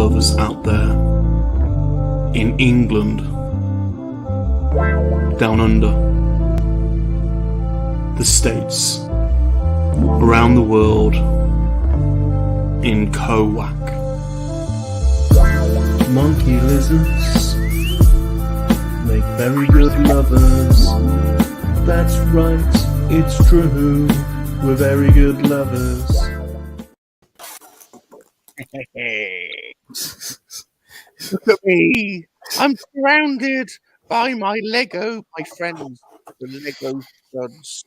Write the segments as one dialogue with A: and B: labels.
A: lovers out there, in England, down under, the States, around the world, in KoWaK. Monkey lizards make very good lovers. That's right, it's true, we're very good lovers.
B: Look at me. I'm surrounded by my friends, the Lego STUDS.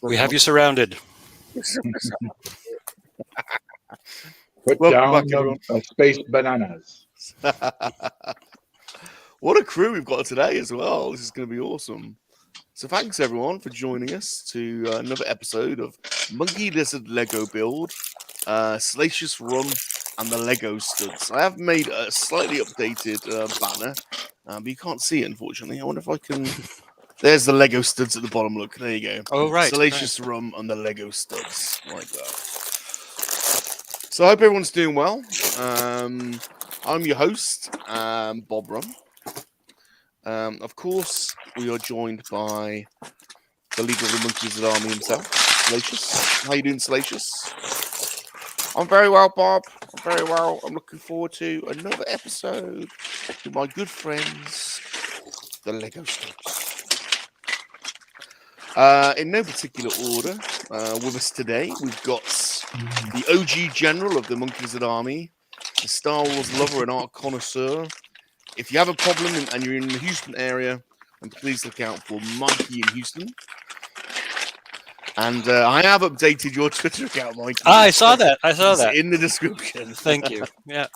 C: We have you surrounded.
D: Put
B: Welcome
D: down
B: back, everyone.
D: the space bananas.
B: What a crew we've got today as well. This is going to be awesome. So thanks everyone for joining us to another episode of MoNKey-LiZaRD Lego Build, Salacious Rum, and the Lego STUDS. I have made a slightly updated banner, but you can't see it unfortunately. I wonder if I can. There's the Lego STUDS at the bottom. Look, there you go.
C: Oh right,
B: Salacious Rum and the Lego STUDS, like that. So I hope everyone's doing well. I'm your host, Bob Rum. Of course, we are joined by the leader of the MoNKey-LiZaRD army himself, Salacious. How you doing, Salacious? I'm very well, Bob. I'm very well. I'm looking forward to another episode with my good friends, the Lego STUDS. In no particular order, with us today, we've got the OG general of the MoNKey-LiZaRD army, the Star Wars lover and art connoisseur. If you have a problem and you're in the Houston area, then please look out for Mikey in Houston. And I have updated your Twitter account, Mikey.
C: I saw that.
B: It's in the description.
C: Thank you. Yeah,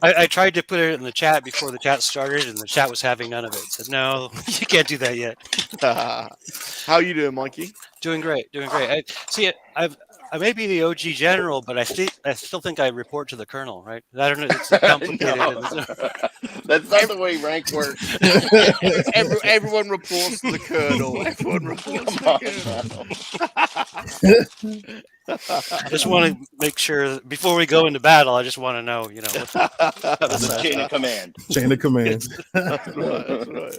C: I tried to put it in the chat before the chat started, and the chat was having none of it. Said no, you can't do that yet.
B: How you doing, Mikey?
C: Doing great. I may be the OG general, but I still think I report to the colonel, right? I don't know. It's complicated.
B: No. That's not the way rank works. Everyone reports to the colonel. Everyone reports to the colonel.
C: I just want to make sure before we go into battle. I just want to know,
E: the chain of command.
F: Chain of command.
B: That's right.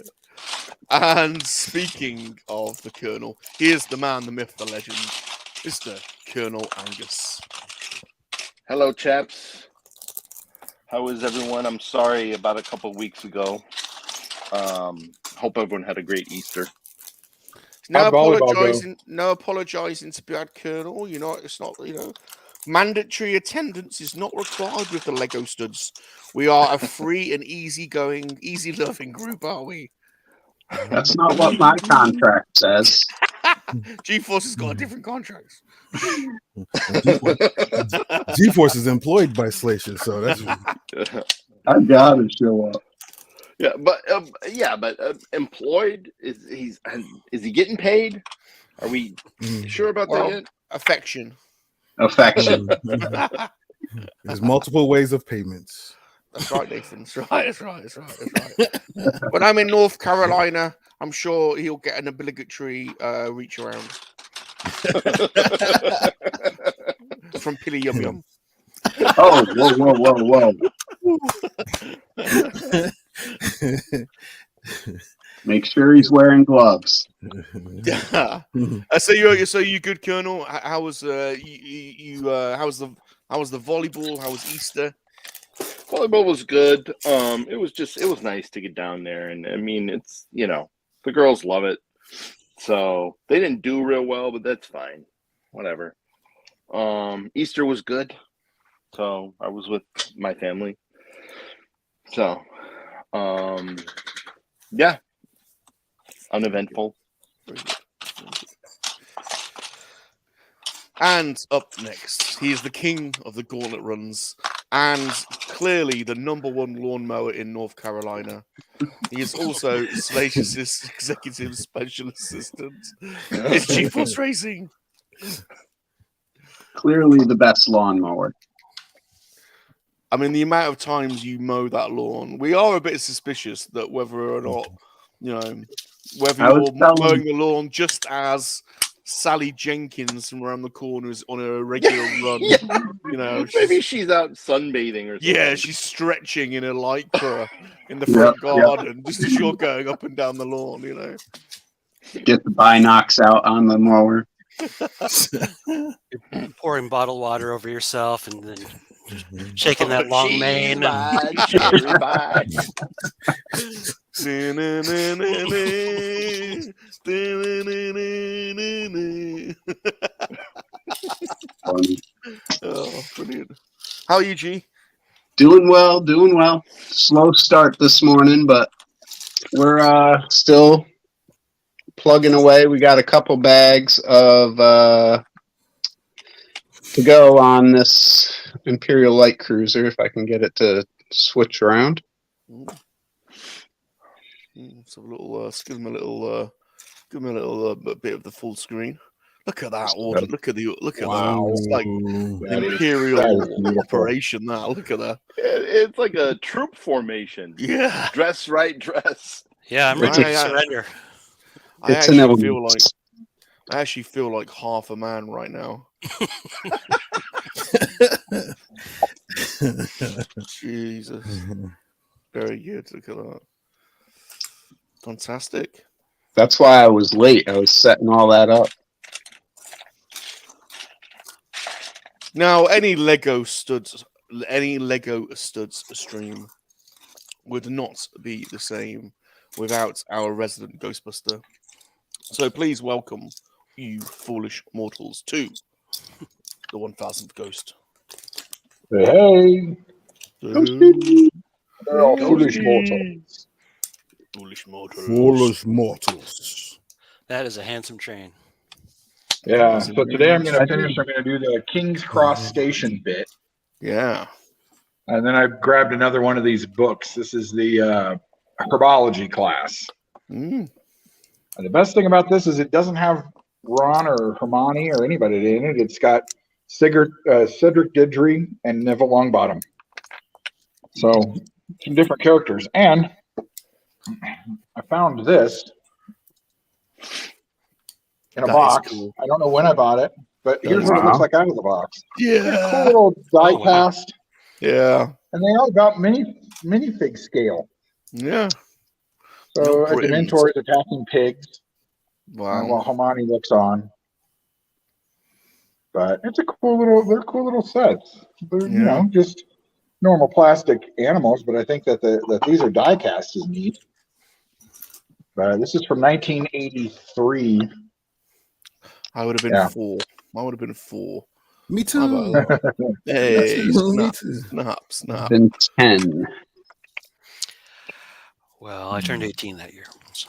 B: And speaking of the colonel, here's the man, the myth, the legend, Mr. Colonel Angus.
E: Hello, chaps. How is everyone? I'm sorry about a couple of weeks ago. Hope everyone had a great Easter.
B: No apologizing to bad Colonel. It's not, mandatory attendance is not required with the Lego STUDS. We are a free and easygoing, easy-loving group, are we?
G: That's not what my contract says.
B: G-Force has got a different contract.
F: G-Force is employed by Salacious, so that's.
G: I gotta show up.
E: Yeah, but employed is he getting paid? Are we sure about that yet?
B: Affection.
F: There's multiple ways of payments.
B: That's right, Nathan. That's right. When I'm in North Carolina, I'm sure he'll get an obligatory reach around from Pilly Yum Yum.
G: Oh, whoa. Make sure he's wearing gloves.
B: Yeah. So you good, Colonel? How was how was the volleyball? How was Easter?
E: Volleyball was good. It was nice to get down there, and I mean, it's the girls love it. So they didn't do real well, but that's fine. Whatever. Easter was good. So I was with my family. So, yeah, uneventful.
B: And up next, he is the king of the gauntlet runs, and clearly the #1 lawnmower in North Carolina. He is also Salacious's executive special assistant. It's G-Force Racing.
G: Clearly the best lawnmower.
B: I mean, the amount of times you mow that lawn, we are a bit suspicious that whether or not, whether you're mowing the lawn just as Sally Jenkins from around the corner is on a regular run.
E: Yeah.
B: You know,
E: Maybe she's out sunbathing or something.
B: yeah, she's stretching in a lycra in the
G: Yep,
B: front
G: yep.
B: garden, just as you're going up and down the lawn. You know.
G: Get the binocs out on the mower.
C: Pouring bottled water over yourself and then shaking that
E: Oh,
C: long
E: cheese
C: mane.
E: vine, cherry vine.
G: Funny.
B: Oh, brilliant. How are you, G?
G: Doing well, doing well. Slow start this morning, but we're still plugging away. We got a couple bags of to go on this Imperial Light Cruiser, if I can get it to switch around.
B: Let's have a little, give him a little bit of the full screen. Look at that order. Look at that. It's like
D: That is
B: Imperial
D: beautiful.
B: operation. That. Look at that.
E: It's like a troop formation.
B: Yeah.
E: Dress right, dress.
C: Yeah, I'm ready to surrender.
B: I
G: It's an
B: actually feel like half a man right now. Jesus. Very good. Look at that. Fantastic.
G: That's why I was late. I was setting all that up.
B: Now, any Lego studs stream would not be the same without our resident Ghostbuster. So please welcome you foolish mortals to the 1000th Ghost.
D: Hey, they're all foolish mortals.
B: Foolish mortals.
F: Foolish mortals.
C: That is a handsome train.
D: Yeah. So today I'm going to finish. I'm going to do the King's Cross Station bit,
B: Yeah.
D: and then I've grabbed another one of these books. This is the herbology class.
B: Mm.
D: And the best thing about this is it doesn't have Ron or Hermione or anybody in it. It's got Cedric Diggory and Neville Longbottom. So some different characters. And I found this in a
B: That is
D: box.
B: cool.
D: I don't know when I bought it, but here's what it looks like out of the box.
B: Yeah.
D: Cool little die
C: Oh, wow.
D: cast,
B: Yeah.
D: and they all got minifig scale.
B: Yeah.
D: So
B: No
D: a
B: Britons.
D: Dementor is attacking pigs
B: Wow.
D: while Hermione looks on. But it's they're cool little sets. They're, you know, just normal plastic animals, but I think that these are die cast is neat. This is from 1983.
B: I would have been 4. I would have been 4.
F: Me
B: How
F: too.
B: about that? Hey,
F: Me
B: snap,
F: too.
B: snap.
G: Been 10.
C: Well, I turned 18 that year. So.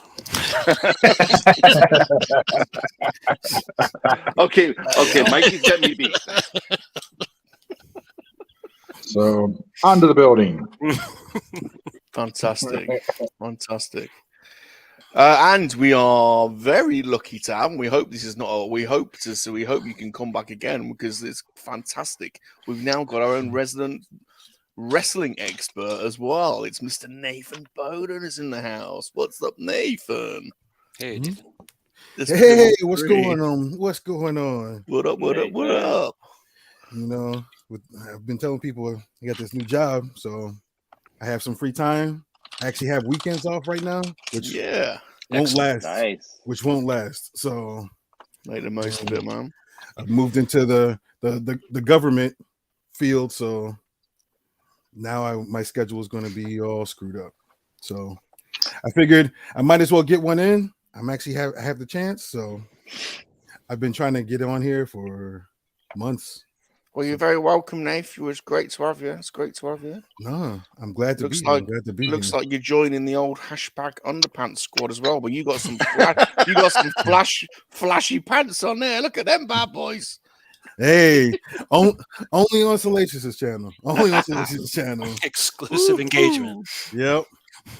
E: Okay, Mikey's got me beat.
D: So onto the building.
B: Fantastic. And we are very lucky to have, and we hope this is not, we hope you can come back again because it's fantastic. We've now got our own resident wrestling expert as well. It's Mr. Nathan Bowden is in the house. What's up, Nathan?
C: Hey,
F: Hey, what's going on? What's going on?
B: What up?
F: You know, I've been telling people I got this new job, so I have some free time. I actually have weekends off right now, which won't last.
E: Nice.
F: Which won't last. So
B: make the most of it, man.
F: I've moved into the government field, so now my schedule is going to be all screwed up. So I figured I might as well get one in. I have the chance, so I've been trying to get on here for months.
B: Well, you're very welcome, Nath. It was great to have you. It's great to have you.
F: No, I'm glad to be here.
B: Like,
F: I'm glad to be
B: looks
F: here.
B: like you're joining the old hashtag underpants squad as well. But you got some flashy pants on there. Look at them bad boys.
F: Hey, only on Salacious's channel. Only on Salacious's channel.
C: exclusive engagement.
F: Yep.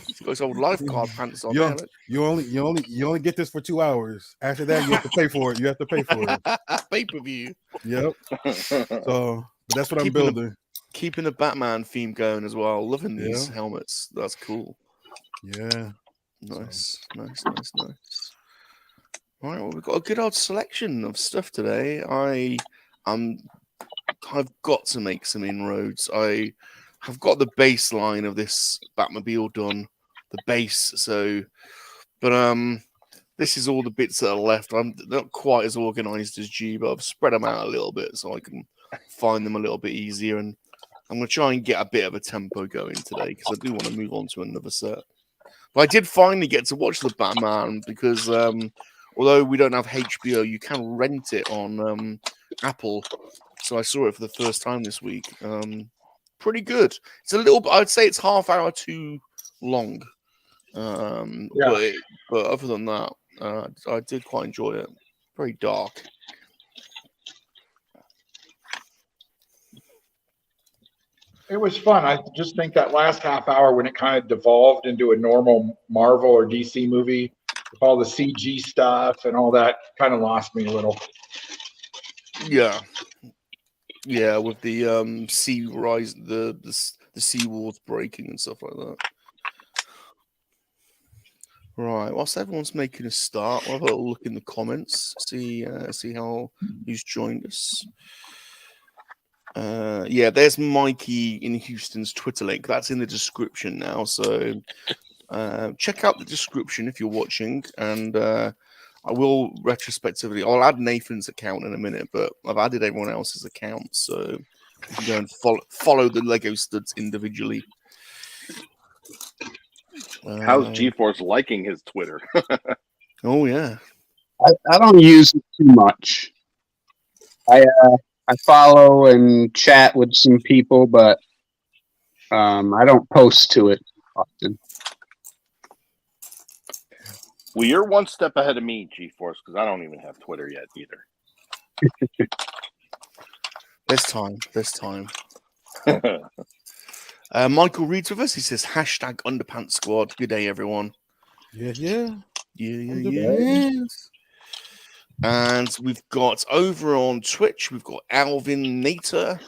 B: You got his old lifeguard pants on
F: You,
B: there.
F: you only get this for 2 hours. After that, you have to pay for it. You have to pay for it.
B: Pay-per-view.
F: Yep. So that's what I'm building.
B: Keeping the Batman theme going as well. Loving these helmets. That's cool.
F: Yeah.
B: Nice. Right, well, we've got a good old selection of stuff today. I've got to make some inroads. I have got the baseline of this Batmobile done, the base. So, but this is all the bits that are left. I'm not quite as organized as G, but I've spread them out a little bit so I can find them a little bit easier. And I'm going to try and get a bit of a tempo going today because I do want to move on to another set. But I did finally get to watch the Batman because although we don't have HBO, you can rent it on Apple. So I saw it for the first time this week. Pretty good. It's a little bit, I'd say it's half hour too long. But other than that, I did quite enjoy it. Very dark.
D: It was fun. I just think that last half hour when it kind of devolved into a normal Marvel or DC movie, with all the CG stuff and all that, kind of lost me a little.
B: Yeah. Yeah, with the sea rise, the sea walls breaking and stuff like that. Right, whilst everyone's making a start, we'll have a little look in the comments, see how who's joined us. Yeah, there's Mikey in Houston's Twitter link. That's in the description now, so check out the description if you're watching, and I will retrospectively. I'll add Nathan's account in a minute, but I've added everyone else's account, so you can go and follow the Lego Studs individually.
E: How's G-Force liking his Twitter?
B: Oh yeah,
G: I don't use it too much. I follow and chat with some people, but I don't post to it often.
E: Well, you're one step ahead of me, G-Force, because I don't even have Twitter yet either.
B: There's time. Michael reads with us. He says, #Underpants Squad. Good day, everyone.
F: Yeah.
B: And we've got over on Twitch, we've got Alvin Nater.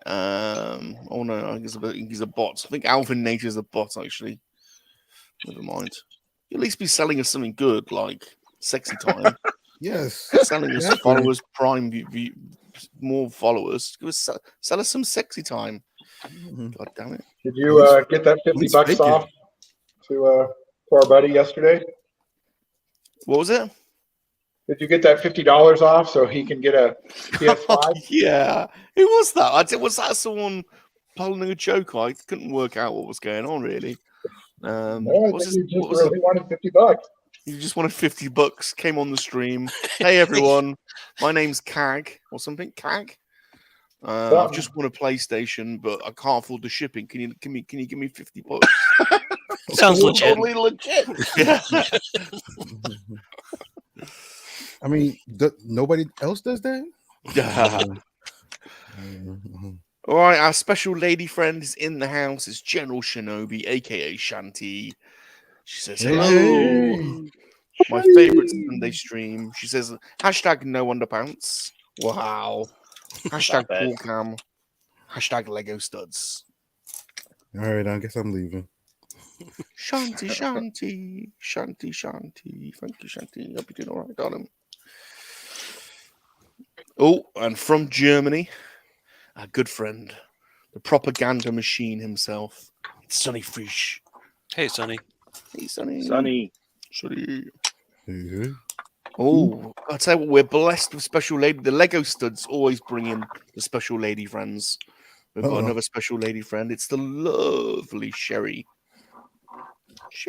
B: Oh no, I think he's a bot. I think Alvin Nater is a bot, actually. Never mind. You'll at least be selling us something good, like Sexy Time.
F: Yes.
B: Selling us followers, Prime view, more followers. Sell us some Sexy Time. God damn it.
D: Did you get that $50 off to our buddy yesterday?
B: What was it?
D: Did you get that $50 off so he can get a PS5?
B: Yeah. Who was that? Was that someone pulling a joke? I couldn't work out what was going on, really.
D: No, I think you just really wanted $50.
B: You just wanted $50. Came on the stream. Hey everyone, my name's Cag or something. Cag. I just want a PlayStation, but I can't afford the shipping. Can you give me $50?
C: Sounds legit.
E: Totally legit.
B: Yeah.
F: I mean, nobody else does that?
B: All right, our special lady friend is in the house. It's General Shinobi, aka Shanti. She says, hello.
F: Hey.
B: My favorite Sunday stream. She says, #no underpants. Wow. #PaulCam. #Lego Studs.
F: All right, I guess I'm leaving.
B: Shanti. Thank you, Shanti. Hope you're doing all right, darling. Oh, and from Germany, our good friend, the propaganda machine himself, it's Sonny Frisch.
C: Hey, Sonny.
B: Hey, Sonny.
E: Sonny.
F: Yeah.
B: Oh, I'll tell you what, we're blessed with special lady. The Lego Studs always bring in the special lady friends. We've got another special lady friend. It's the lovely Sherry.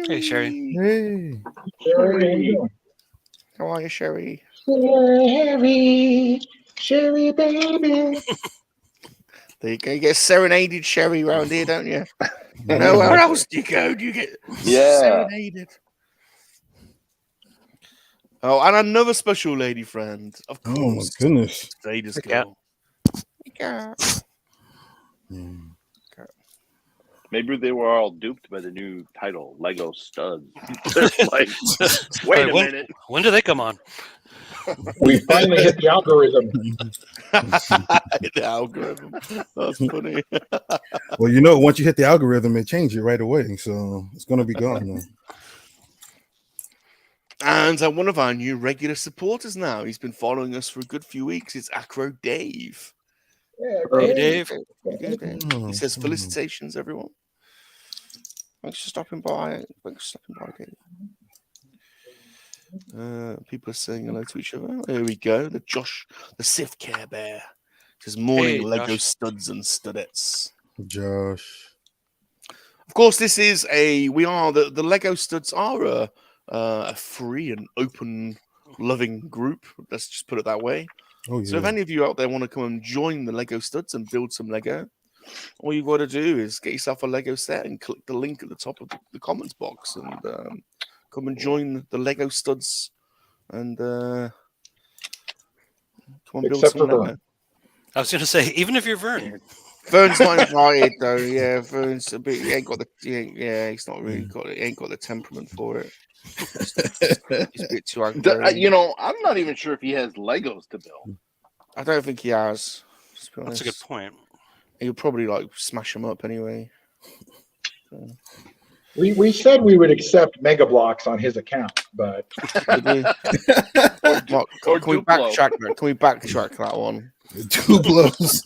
C: Hey, Sherry.
F: Hey.
D: Sherry.
B: How are you, Sherry?
D: Sherry, baby.
B: There you go. You get serenaded, Sherry, around here, don't you? Nowhere else do you go. Do you get serenaded? Oh, and another special lady friend. Of course.
F: Oh, my goodness.
B: Vader's girl. Yeah.
E: Maybe they were all duped by the new title, Lego Studs. They're like, wait a minute.
C: When do they come on?
D: We finally hit the algorithm.
B: The algorithm. That's funny.
F: Well, you know, once you hit the algorithm, it changes it right away. So it's going to be gone now.
B: And one of our new regular supporters now. He's been following us for a good few weeks. It's Acro Dave.
C: Hey, Dave.
B: He says, felicitations, everyone. Thanks for stopping by. Dave. People are saying hello to each other. There we go. The Sif Care Bear. Says, morning,
C: Hey,
B: Lego
C: Josh.
B: studs and studettes.
F: Josh.
B: Of course, this is the Lego studs are a free and open, loving group. Let's just put it that way.
F: Oh, yeah.
B: So if any of you out there want to come and join the Lego studs and build some Lego, all you've got to do is get yourself a Lego set and click the link at the top of the comments box and come and join the Lego studs and come and build
D: Except
B: some
D: for
B: Lego.
D: Vern.
C: I was going to say, even if you're Vern.
B: Vern's not invited though. Yeah, Vern's a bit. He ain't got the. He's not really got it. He ain't got the temperament for it. He's a bit too angry.
E: You know, I'm not even sure if he has Legos to build.
B: I don't think he has. To be honest.
C: That's a good point.
B: He'll probably like smash them up anyway. So.
D: We said we would accept Mega Blocks on his account, but
B: Did we? Can we backtrack that? Can we backtrack that one?
F: Two blows.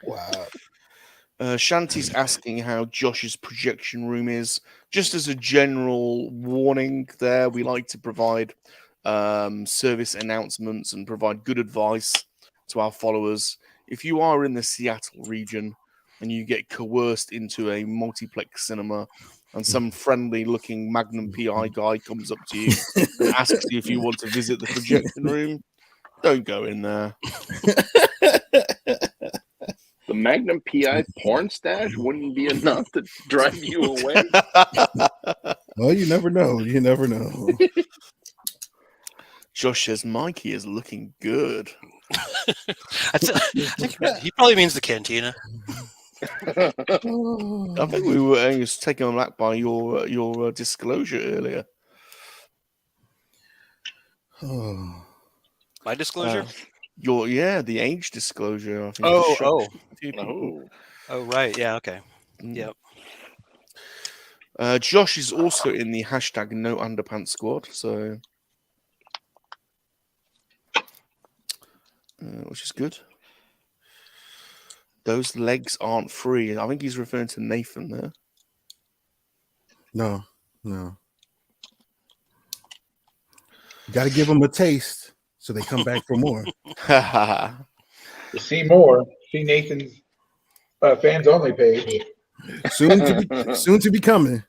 F: Wow.
B: Shanti's asking how Josh's projection room is. Just as a general warning there, we like to provide service announcements and provide good advice to our followers. If you are in the Seattle region and you get coerced into a multiplex cinema and some friendly-looking Magnum PI guy comes up to you and asks you if you want to visit the projection room, don't go in there.
E: The Magnum PI porn stash wouldn't be enough to drive you away.
F: Well, you never know. You never know.
B: Josh says Mikey is looking good.
C: I think he probably means the cantina.
B: I think we were just taken aback by your disclosure earlier.
C: My disclosure?
B: The age disclosure. I think
C: Oh, right. Yeah. Okay.
B: Mm.
C: Yep.
B: Josh is also in the hashtag No Underpants Squad, so which is good. Those legs aren't free. I think he's referring to Nathan there.
F: No. You got to give them a taste so they come back for more.
D: to see more, see Nathan's fans only page.
F: Soon to be coming.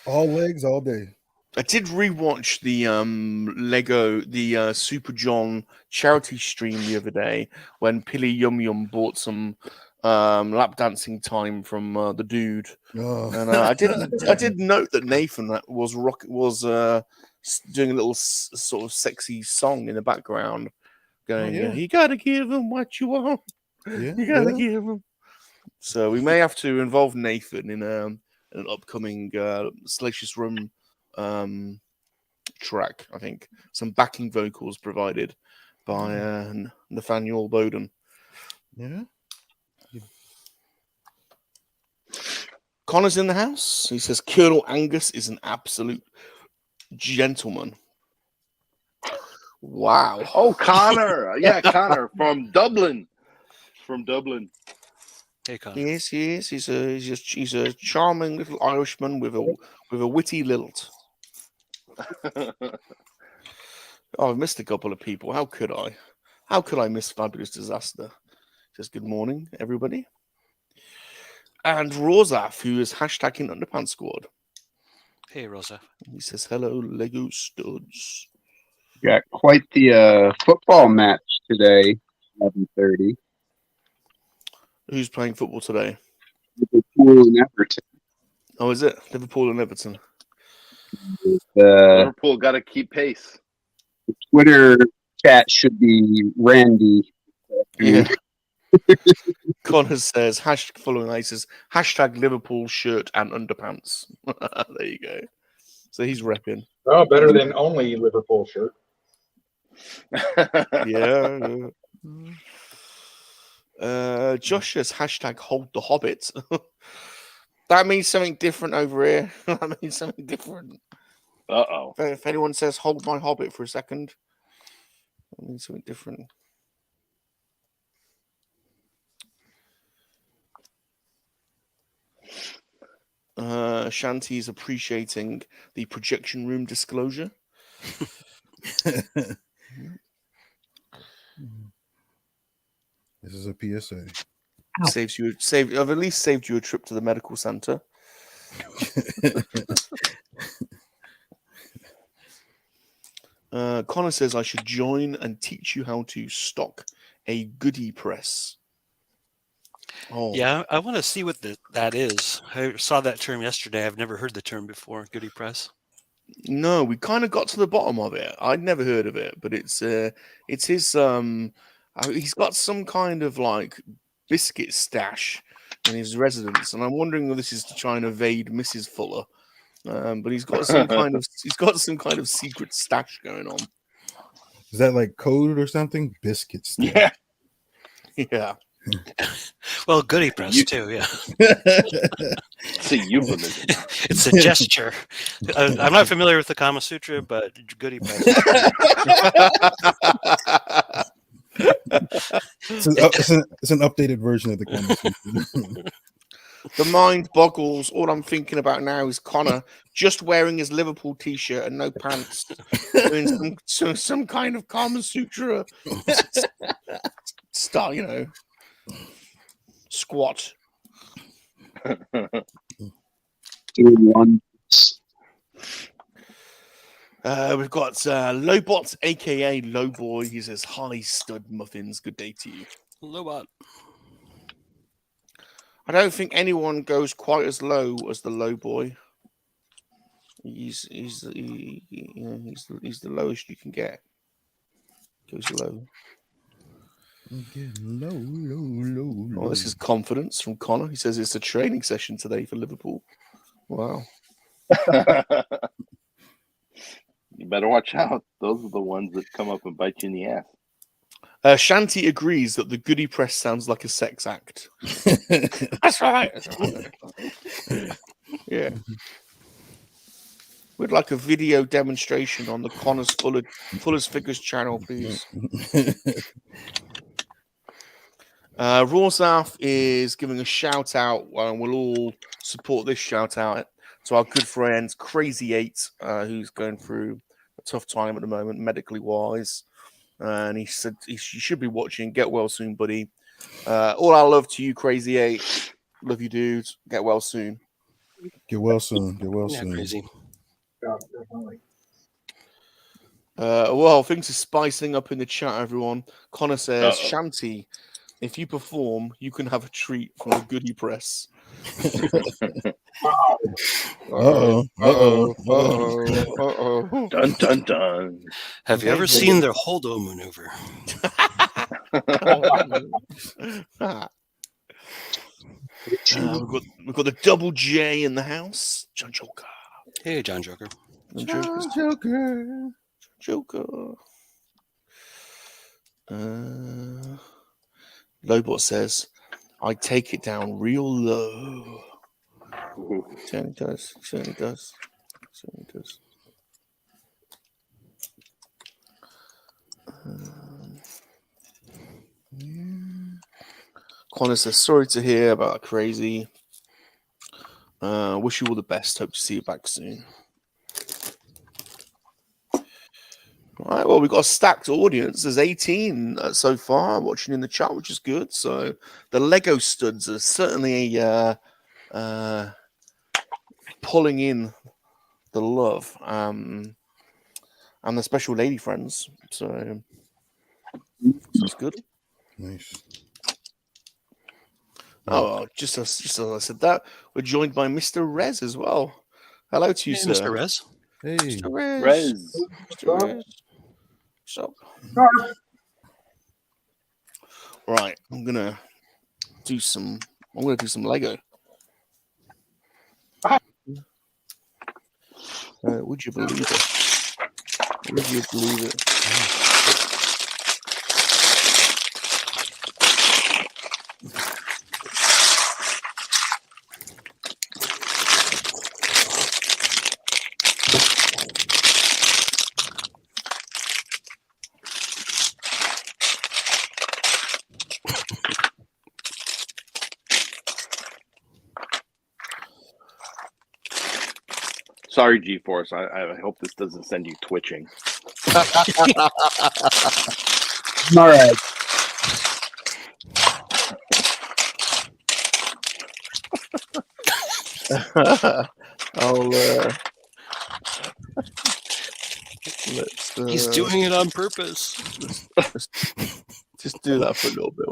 F: All legs, all day.
B: I did rewatch the Super John charity stream the other day when Pilly Yum Yum bought some lap dancing time from the dude, and I did note that Nathan was doing a little sort of sexy song in the background, going, "You gotta give him what you want, you gotta give him." So we may have to involve Nathan in an upcoming Salacious Rum track. I think some backing vocals provided by Nathaniel Bowden.
F: Yeah.
B: Connor's in the house. He says Colonel Angus is an absolute gentleman. Wow.
E: Oh, Connor. Yeah, Connor from Dublin.
C: Hey, Connor.
B: Yes, he is. He's a charming little Irishman with a witty lilt. Oh, I've missed a couple of people. How could I? How could I miss Fabulous Disaster? Says good morning, everybody. And Rosaf, who is hashtagging Underpants Squad.
C: Hey, Rosa.
B: He says hello, Lego Studs.
G: Got quite the football match today, 11:30.
B: Who's playing football today?
G: Liverpool and Everton.
B: Oh, is it Liverpool and Everton?
E: Liverpool got to keep pace.
G: The Twitter chat should be Randy.
B: Yeah. Connor says hashtag Liverpool shirt and underpants. There you go. So he's repping.
D: Oh, better than only Liverpool shirt.
B: Yeah. Josh says hashtag hold the Hobbit. That means something different over here. That means something different.
E: Uh-oh.
B: If anyone says hold my hobbit for a second, that means something different. Shanti's appreciating the projection room disclosure.
F: This is a PSA.
B: I've at least saved you a trip to the medical center. Connor says I should join and teach you how to stock a goodie press. Oh
C: Yeah, I want to see what that is. I saw that term yesterday. I've never heard the term before. Goodie press.
B: no, we kind of got to the bottom of it. I'd never heard of it, but it's his he's got some kind of like biscuit stash in his residence, and I'm wondering if this is to try and evade Mrs. Fuller. But he's got some kind of secret stash going on.
F: Is that like code or something? Biscuits.
E: Yeah.
B: Yeah.
C: Well, goodie press too. Yeah,
E: It's a euphemism.
C: it's a gesture. I'm not familiar with the Kama Sutra, but goodie press.
F: It's an updated version of the conversation.
B: The mind boggles. All I'm thinking about now is Connor just wearing his Liverpool t-shirt and no pants, doing some kind of Kama Sutra style, squat.
G: Doing one.
B: We've got Lowbot, aka Lowboy. He says, "Hi, stud muffins. Good day to you."
C: Lobot.
B: I don't think anyone goes quite as low as the Lowboy. He's the lowest you can get. Goes low.
F: Low.
B: Oh, this is confidence from Connor. He says it's a training session today for Liverpool. Wow.
E: You better watch out. Those are the ones that come up and bite you in the ass.
B: Shanti agrees that the goodie press sounds like a sex act. That's right. Yeah. We'd like a video demonstration on the Connor's Fuller's Figures channel, please. Rawsaf is giving a shout out, and we'll all support this shout out to our good friend Crazy 8, who's going through a tough time at the moment, medically wise. And he said you should be watching. Get well soon, buddy. All our love to you, Crazy 8. Love you, dudes. Get well soon.
F: Get well soon.
C: Yeah, crazy.
B: Well, things are spicing up in the chat, everyone. Connor says,
E: Uh-oh.
B: Shanti, if you perform, you can have a treat from the goodie press. Uh-oh.
E: Dun dun dun.
C: Have you ever seen their Holdo maneuver?
B: We've got the double J in the house. John Joker.
C: Hey, John Joker.
B: Joker. Lobot says, I take it down real low. Certainly does. Certainly does. Certainly does. Connor says, sorry to hear about Crazy. Wish you all the best. Hope to see you back soon. All right, well, we've got a stacked audience. There's 18 so far watching in the chat, which is good. So the Lego studs are certainly pulling in the love and the special lady friends. So it's good.
F: Nice.
B: Oh, just as I said that, we're joined by Mr. Rez as well. Hello to you,
C: Hey,
B: sir.
C: Mr. Rez.
F: Hey.
B: Mr. Rez.
E: Rez.
B: Mr. Rez. What's up? Right, I'm gonna do some Lego. Would you believe it? Would you believe it?
E: Sorry, G-Force. I hope this doesn't send you twitching.
G: All right.
C: He's doing it on purpose.
B: Let's just do that for a little bit.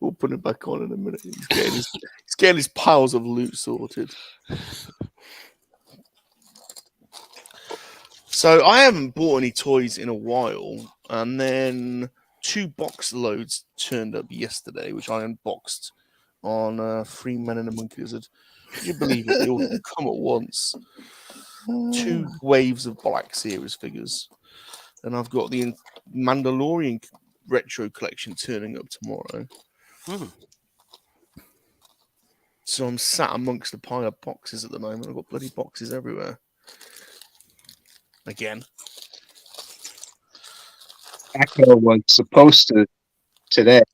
B: We'll put it back on in a minute. He's getting his piles of loot sorted. So I haven't bought any toys in a while, and then 2 box loads turned up yesterday, which I unboxed on Free Men and a Monkey-LiZaRD. Can you believe it? They all come at once. 2 waves of Black Series figures, and I've got the Mandalorian retro collection turning up tomorrow. So I'm sat amongst a pile of boxes at the moment. I've got bloody boxes everywhere. Again.
G: Echo was supposed to today.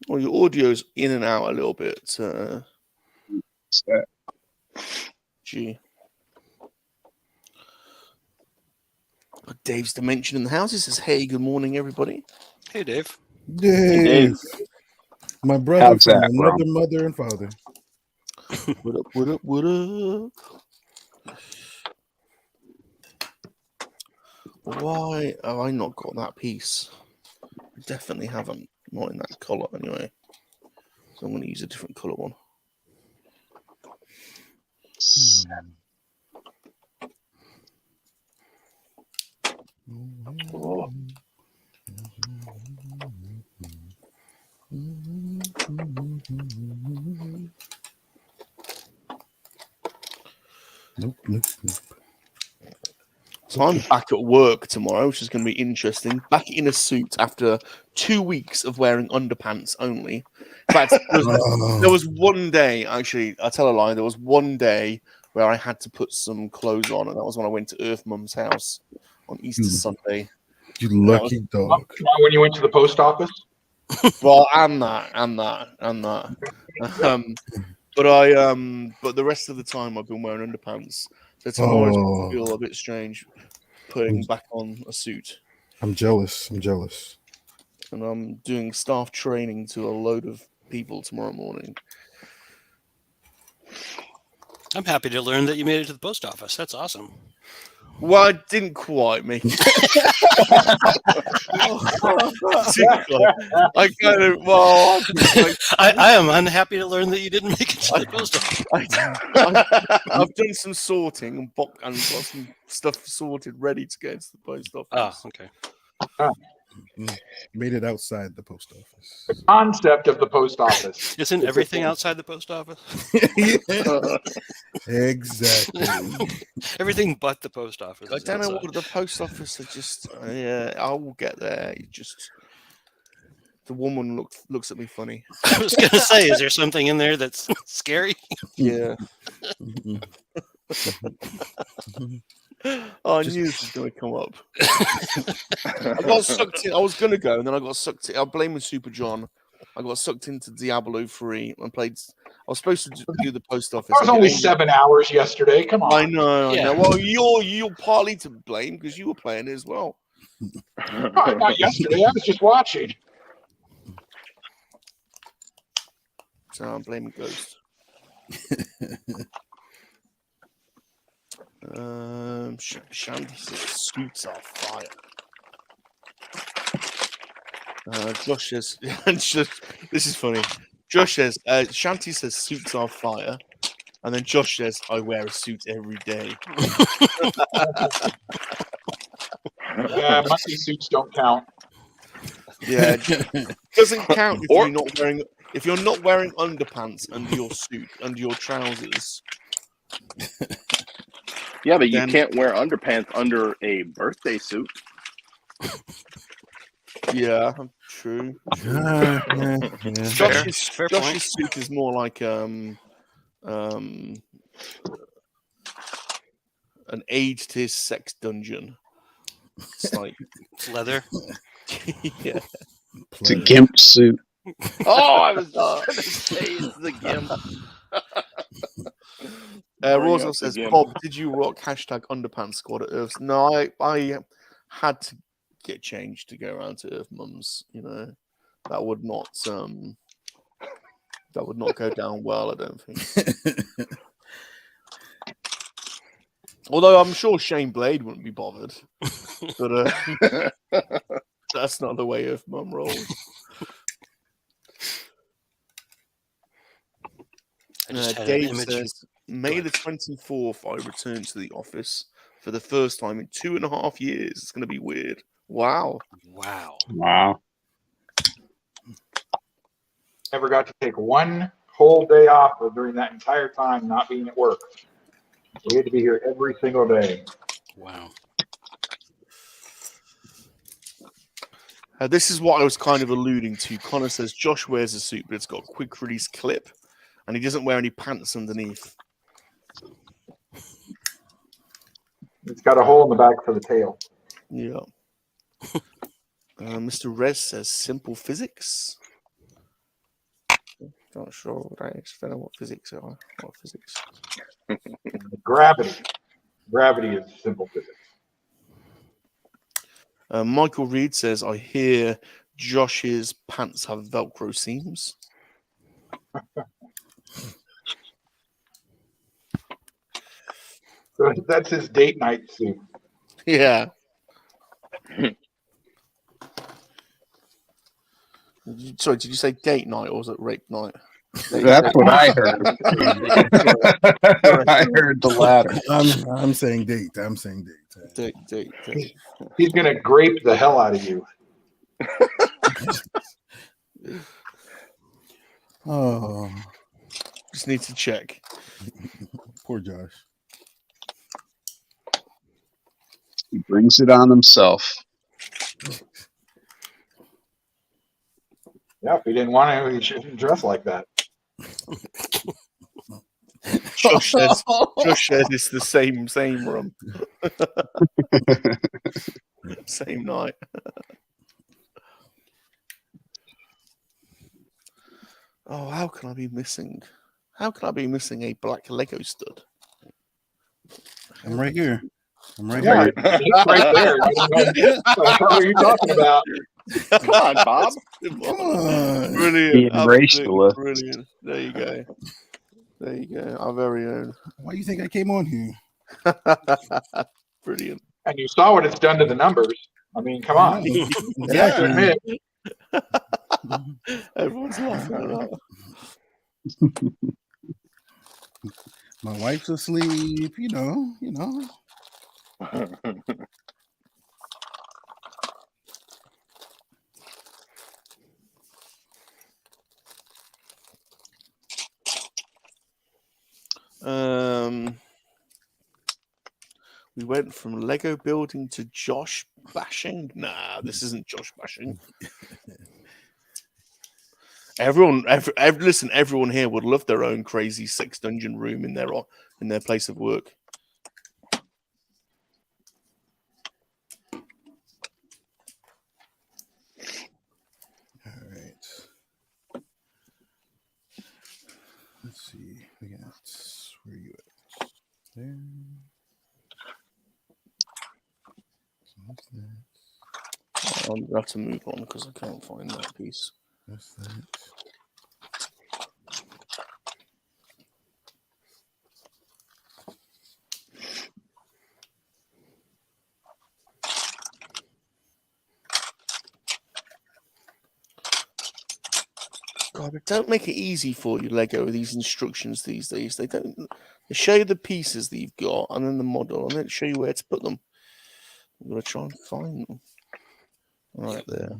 B: Well, your audio's in and out a little bit. Gee. Dave's Dimension in the house. He says, "Hey, good morning, everybody."
C: Hey, Dave.
F: Dave. My brother
G: How's
F: from
G: that,
F: another mother and father.
B: What up, what up, what up? Why have I not got that piece? I definitely haven't. Not in that colour, anyway. So I'm going to use a different colour one. Oh.
F: Nope, nope, nope.
B: So I'm back at work tomorrow, which is going to be interesting. Back in a suit after 2 weeks of wearing underpants only. In fact, there was one day, actually, I'll tell a lie, there was one day where I had to put some clothes on, and that was when I went to Earth Mum's house on Easter Sunday.
F: You lucky dog.
D: When you went to the post office?
B: Well, and that. But the rest of the time I've been wearing underpants. So tomorrow's going to feel a bit strange putting back on a suit.
F: I'm jealous.
B: And I'm doing staff training to a load of people tomorrow morning.
C: I'm happy to learn that you made it to the post office. That's awesome.
B: Well, I didn't quite make it. I kind of, well,
C: I am unhappy to learn that you didn't make it to the post office.
B: I've done some sorting and got some stuff sorted, ready to get into the post office.
C: Ah, okay.
F: Made it outside the post office.
D: The concept of the post office.
C: Isn't everything outside the post office?
F: Exactly.
C: Everything but the post office.
B: I don't know what the post office are just. Yeah, I will get there. The woman looks at me funny.
C: I was gonna say, is there something in there that's scary?
B: Yeah. Oh, I knew this was going to come up. I got sucked in. I was going to go, and then I got sucked in. I'm blaming Super John. I got sucked into Diablo 3 and played. I was supposed to do the post office.
D: It was only 7 hours yesterday. Come on.
B: I know. Well, you're partly to blame because you were playing it as well.
D: Not yesterday. I was just watching.
B: So I'm blaming Ghost. Shandy says suits are fire. Josh says, this is funny. Josh says, Shanty says suits are fire, and then Josh says, I wear a suit every day.
D: Yeah, monkey suits don't count.
B: Yeah, it doesn't count if you're not wearing underpants under your suit, under your trousers.
E: Yeah, but you can't wear underpants under a birthday suit.
B: Yeah, true.
C: Fair
B: Josh's suit is more like an aid to his sex dungeon. It's like
C: it's leather.
B: Yeah.
G: It's a gimp suit.
E: Oh, I was just gonna say it's the gimp. Bring
B: Rosal
E: up the
B: says,
E: gimp.
B: Bob, did you rock hashtag underpants squad at Earths? No, I had to get changed to go around to Earth Mums. You know, that would not go down well, I don't think. Although I'm sure Shane Blade wouldn't be bothered. But that's not the way Earth Mum rolls. Dave says, May the 24th, I return to the office for the first time in 2.5 years. It's going to be weird. Wow.
G: Wow.
D: Never got to take one whole day off during that entire time not being at work. We had to be here every single day.
C: Wow.
B: This is what I was kind of alluding to. Connor says Josh wears a suit, but it's got a quick release clip, and he doesn't wear any pants underneath.
D: It's got a hole in the back for the tail.
B: Yeah. Mr. Rez says simple physics. Not sure what I explain what physics are. What physics?
D: Gravity. Gravity is simple physics.
B: Michael Reed says, I hear Josh's pants have Velcro seams.
D: So that's his date night suit.
B: Yeah. Sorry, did you say date night or was it rape night?
G: That's what I heard. I heard the latter.
F: I'm saying date. I'm saying date.
B: Date.
D: He's gonna grape the hell out of you.
F: Oh,
B: just need to check.
F: Poor Josh.
G: He brings it on himself.
D: Yeah, if he didn't want to, he shouldn't dress like that.
B: Josh says it's the same room. Same night. Oh, how can I be missing? How can I be missing a black Lego stud?
F: I'm right here.
D: Yeah, it's right there. What are you talking about?
E: Come on, Bob.
F: Come on.
B: Brilliant.
G: He embraced the list.
B: Brilliant. There you go. There you go. Our very own.
F: Why do you think I came on here?
B: Brilliant.
D: And you saw what it's done to the numbers. I mean, come on.
F: Exactly.
B: Everyone's laughing at that.
F: My wife's asleep. You know.
B: We went from Lego building to Josh bashing. Nah, this isn't Josh bashing. Listen, everyone here would love their own crazy 6 dungeon room in their place of work.
F: All right. Let's see. We got where are you at? There. So what's that?
B: I'll have to move on because I can't find that piece.
F: That's that.
B: God, but don't make it easy for you, Lego, with these instructions these days. They don't. They show you the pieces that you've got and then the model, and then show you where to put them. I'm going to try and find them. Right there.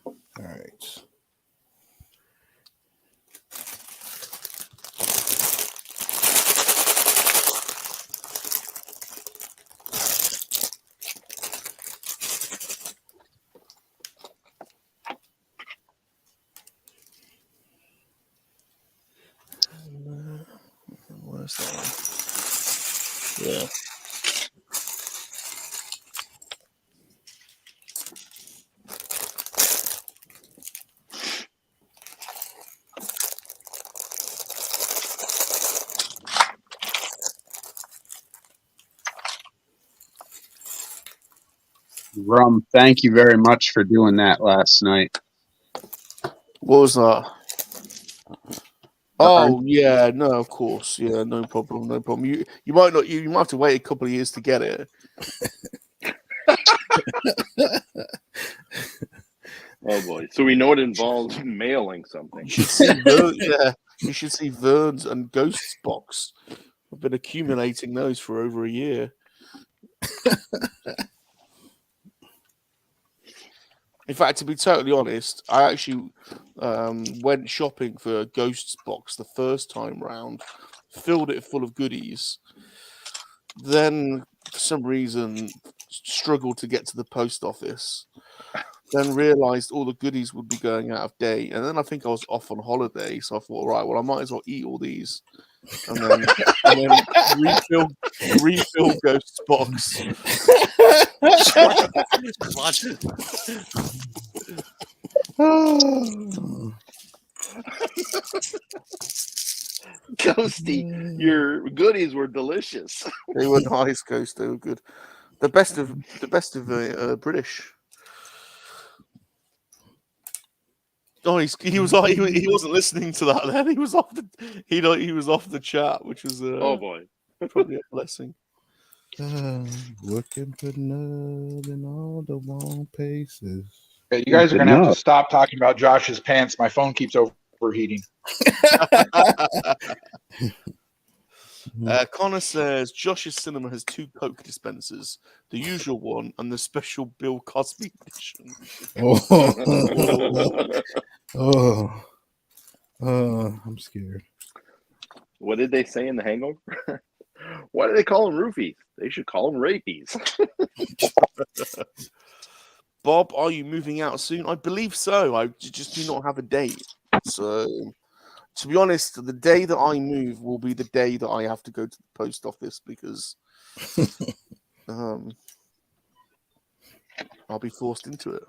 F: All right.
B: Where's that one? Yeah.
G: Rum, thank you very much for doing that last night.
B: What was that? Oh yeah, no, of course, yeah, no problem, no problem. You might not, you might have to wait a couple of years to get it.
E: Oh boy! So we know it involves mailing something.
B: You should see yeah, you should see Vern's and Ghost's box. I've been accumulating those for over a year. In fact, to be totally honest, I actually went shopping for a Ghost's box the first time round, filled it full of goodies, then for some reason struggled to get to the post office, then realized all the goodies would be going out of date, and then I think I was off on holiday, so I thought, all right, well, I might as well eat all these, and then refill Ghost's box.
E: Ghosty, your goodies were delicious.
B: They were nice, Ghost. They were good. The best of British. Oh, he was he wasn't listening to that. Then he was off the he was off the chat, which was
E: Oh boy,
B: probably a blessing.
F: Looking for nub in all the wrong places.
D: Okay, you guys are going to have to stop talking about Josh's pants. My phone keeps overheating.
B: Connor says Josh's Cinema has 2 Coke dispensers, the usual one and the special Bill Cosby edition.
F: I'm scared.
E: What did they say in The Hangover? Why do they call them roofies? They should call them rapies.
B: Bob, are you moving out soon? I believe so. I just do not have a date. So, to be honest, the day that I move will be the day that I have to go to the post office because I'll be forced into it.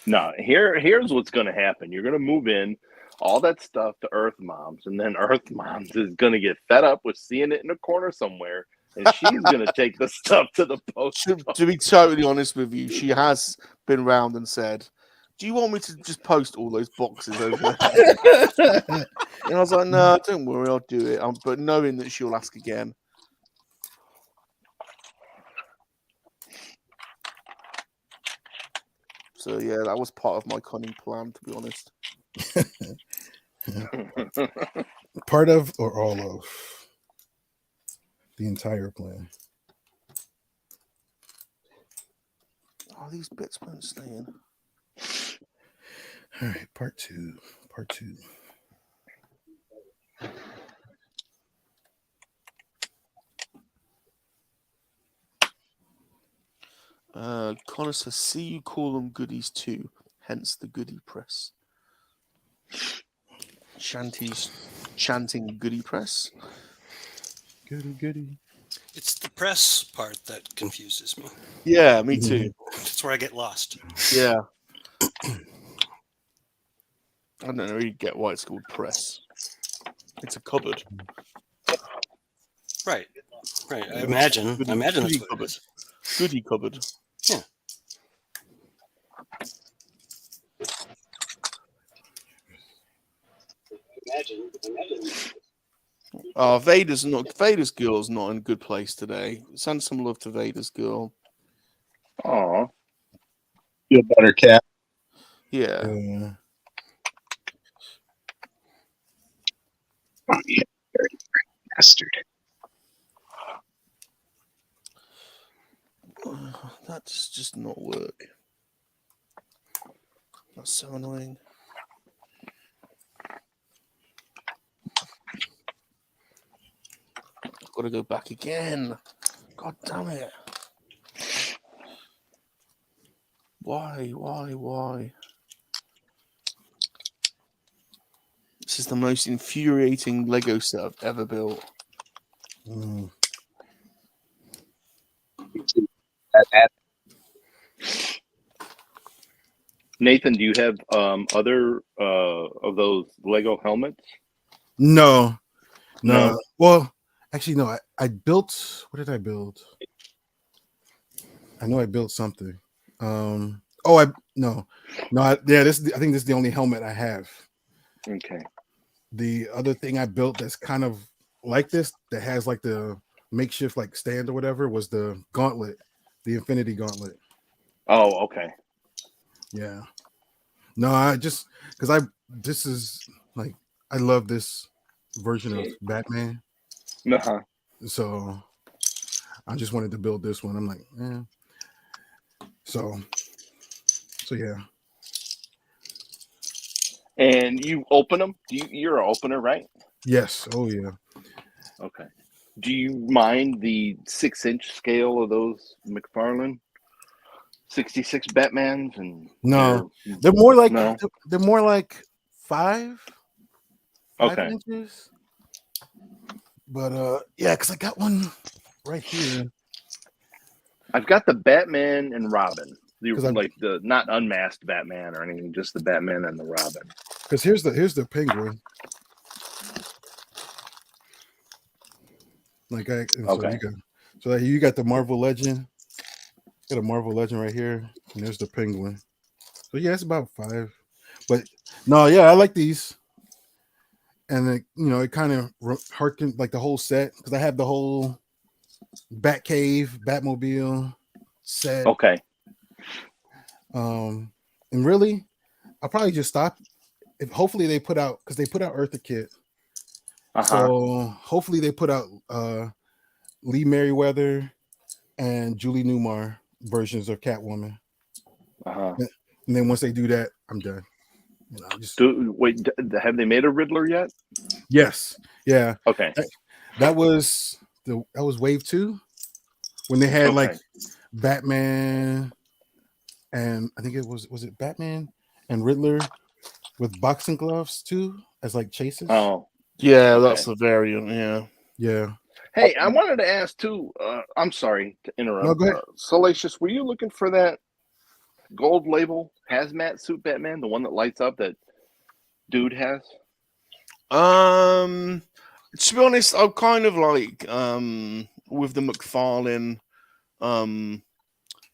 E: No, here's what's going to happen. You're going to move in all that stuff to Earth Moms, and then Earth Moms is going to get fed up with seeing it in a corner somewhere, and she's going to take the stuff to the post office.
B: To be totally honest with you, she has been round and said, do you want me to just post all those boxes over there? And I was like, no, don't worry, I'll do it. But knowing that she'll ask again. So, yeah, that was part of my cunning plan, to be honest.
F: Part of or all of? The entire plan.
B: Oh, these bits won't stay in.
F: All right, part two.
B: Connor says, see you call them goodies too, hence the goodie press. Shanty's chanting goodie press.
F: Goody.
C: It's the press part that confuses me.
B: Yeah, me too.
C: That's where I get lost.
B: Yeah. I don't really get why it's called press. It's a cupboard.
C: Right. I imagine that's what it is.
B: Goodie cupboard.
C: Yeah.
B: Oh, Vader's girl's not in a good place today. Send some love to Vader's girl.
E: Aw.
G: Feel better, cat.
B: Yeah.
G: Oh, yeah. Dirty bastard.
B: That just not work. That's so annoying. I've got to go back again. God damn it. Why? This is the most infuriating Lego set I've ever built.
E: Nathan, do you have other of those Lego helmets?
F: No.
E: No.
F: Well, actually, no. I built. What did I build? I know I built something. Oh, I yeah. I think this is the only helmet I have.
E: Okay.
F: The other thing I built that's kind of like this, that has like the makeshift like stand or whatever, was the gauntlet, the Infinity Gauntlet.
E: Oh, okay.
F: Yeah. No, I just because this is like I love this version of Batman,
E: Uh-huh.
F: so I just wanted to build this one. I'm like, so yeah.
E: And you open them? You're an opener, right?
F: Yes. Oh yeah.
E: Okay. Do you mind the 6-inch scale of those McFarlane 66 Batmans? And
F: No, they're more like
E: no.
F: they're more like five
E: Okay.
F: inches. But yeah, because I got one right here.
E: I've got the Batman and Robin.
F: Because
E: Like the not unmasked Batman or anything, just the Batman and the Robin.
F: Because here's the penguin. Like
E: Okay.
F: so you got the Marvel Legend. Got a Marvel Legend right here, and there's the penguin. So yeah, it's about 5. But no, yeah, I like these. And it kind of harken like the whole set, because I have the whole Batcave, Batmobile set.
E: Okay.
F: And really, I'll probably just stop. Hopefully they put out, because they put out Eartha Kitt. So hopefully they put out Lee Merriweather and Julie Newmar versions of Catwoman. And then once they do that, I'm done.
E: Wait, have they made a Riddler yet?
F: Yes. Yeah.
E: Okay.
F: That was wave 2 when they had like Batman, and I think it was it Batman and Riddler with boxing gloves too, as like chases.
B: Oh, yeah, that's the variant. Yeah.
F: Yeah.
E: Hey, I wanted to ask too. I'm sorry to interrupt.
F: No, go ahead.
E: Salacious, were you looking for that gold label hazmat suit Batman, the one that lights up that dude has?
B: To be honest, I'm kind of like with the McFarlane,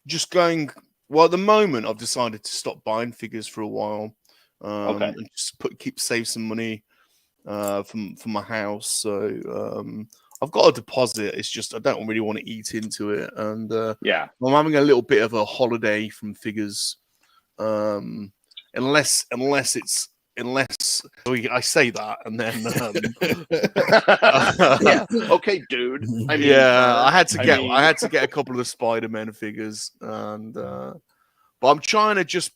B: just going. Well, at the moment, I've decided to stop buying figures for a while, and just save some money for my house. So I've got a deposit. It's just I don't really want to eat into it, and I'm having a little bit of a holiday from figures. Unless I say that, and then
E: okay, dude. I mean,
B: I had to get a couple of the Spider-Man figures, and but I'm trying to just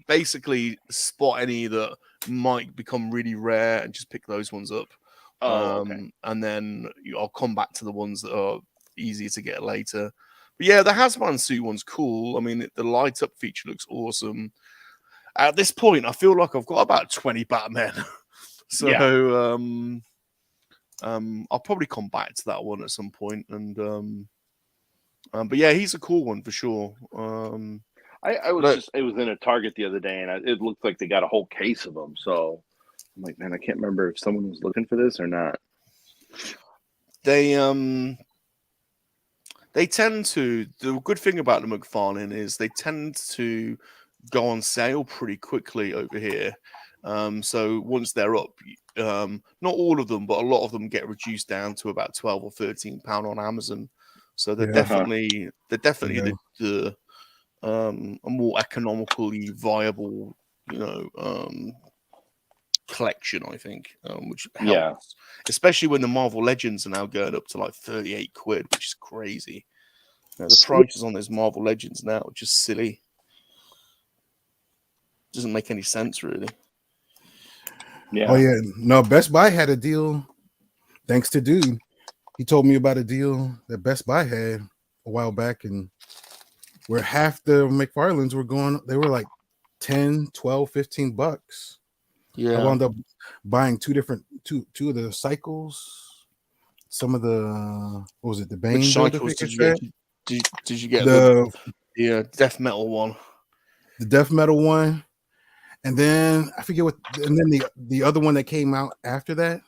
B: basically spot any that might become really rare and just pick those ones up. And then I'll come back to the ones that are easier to get later. But yeah, the Hazmat suit one's cool. I mean, the light up feature looks awesome. At this point, I feel like I've got about 20 Batmen. So I'll probably come back to that one at some point. And but yeah, he's a cool one for sure.
E: I was in a Target the other day, and it looked like they got a whole case of them. So I'm like, man, I can't remember if someone was looking for this or not.
B: They tend to. The good thing about the McFarlane is they tend to go on sale pretty quickly over here. So once they're up, not all of them, but a lot of them get reduced down to about £12 or £13 on Amazon. So they're definitely the a more economically viable, collection, I think, which helps, especially when the Marvel Legends are now going up to like 38 quid, which is crazy. The prices on those Marvel Legends now are just silly. Doesn't make any sense, really.
F: Yeah. Oh yeah. No, Best Buy had a deal. Thanks to Dude, he told me about a deal that Best Buy had a while back, and where half the McFarlanes were going, they were like 10, 12, $15.
B: Yeah.
F: I wound up buying two of the cycles, some of the the Bane
B: cycles did you get? Did you get
F: The
B: the death metal one?
F: death metal one, and then I forget what, and then the other one that came out after that.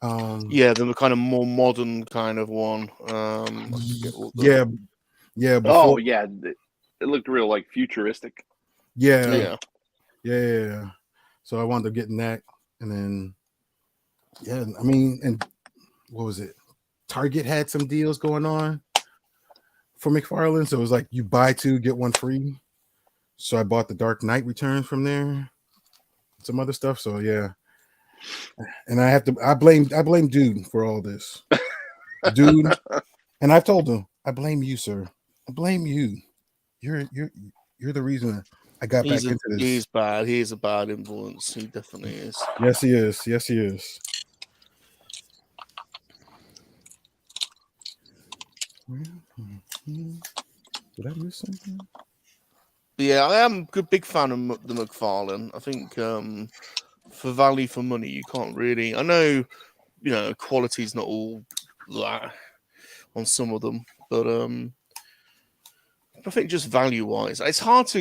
B: Yeah, the kind of more modern kind of one. I forget what the-
F: yeah.
E: Oh
F: Before,
E: yeah, it looked real like futuristic.
F: yeah.
B: yeah.
F: So I wound up getting that, and then I mean, and what was it? Target had some deals going on for McFarlane, so it was like you buy two get one free. So I bought the Dark Knight Returns from there, some other stuff. So yeah, and I blame Dude for all this, Dude, and I've told him I blame you, sir. I blame you. You're the reason I got back into this.
B: He's bad. He is a bad influence. He definitely is.
F: Yes, he is. Yes, he is. Did I miss something?
B: Yeah, I am a big fan of the McFarlane. I think for value for money, you can't really. I know, quality's not all that on some of them, but I think just value wise, it's hard to.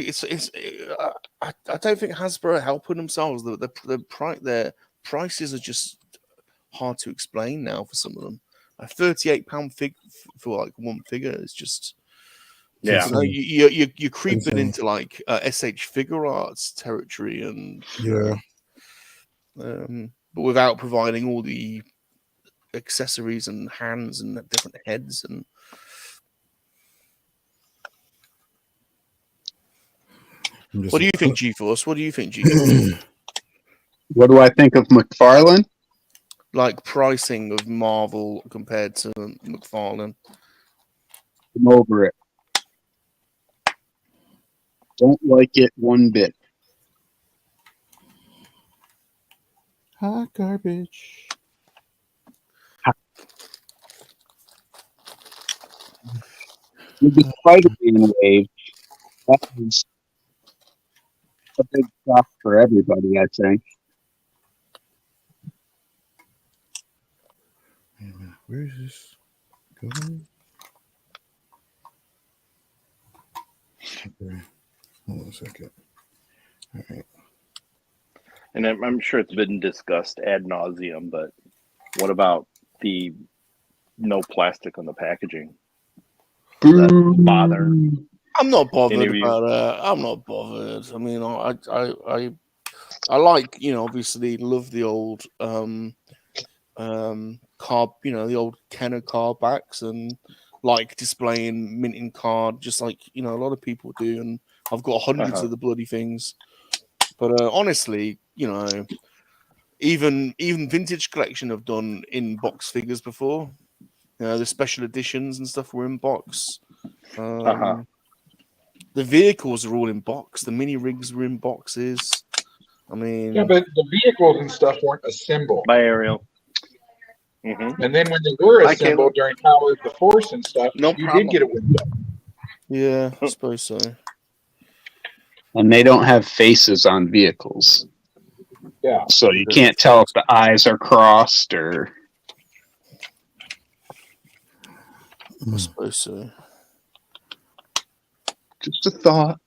B: I don't think Hasbro are helping themselves. Their prices are just hard to explain now for some of them. A £38 fig for like one figure is just.
E: Yeah.
B: You're creeping into like SH Figure Arts territory, and but without providing all the accessories and hands and different heads. And what do you think, G-Force? What do you think, G-Force?
G: What do I think of McFarlane?
B: Like pricing of Marvel compared to McFarlane?
G: I'm over it. Don't like it one bit.
F: Hot garbage.
G: With the Spider-Man wave, that was a big shock for everybody, I think.
F: Wait a minute. Where is this going? Okay. Hold on a second. All right.
E: And I'm sure it's been discussed ad nauseum, but what about the no plastic on the packaging? Does that bother?
B: I'm not bothered
E: Any of you?
B: about it. I'm not bothered. I mean, I like, obviously love the old card, the old Kenner card backs, and like displaying minting card, just like a lot of people do. And I've got hundreds of the bloody things. But honestly, even Vintage Collection have done in box figures before. The special editions and stuff were in box. The vehicles are all in box. The mini rigs were in boxes. I mean,
D: Yeah, but the vehicles and stuff weren't assembled.
E: By Ariel. Mm-hmm.
D: And then when they were assembled during Power of the Force and stuff, you did get a window.
B: Yeah, I suppose so.
G: And they don't have faces on vehicles.
D: Yeah.
G: So you can't tell if the eyes are crossed or...
B: I suppose so.
G: Just a thought.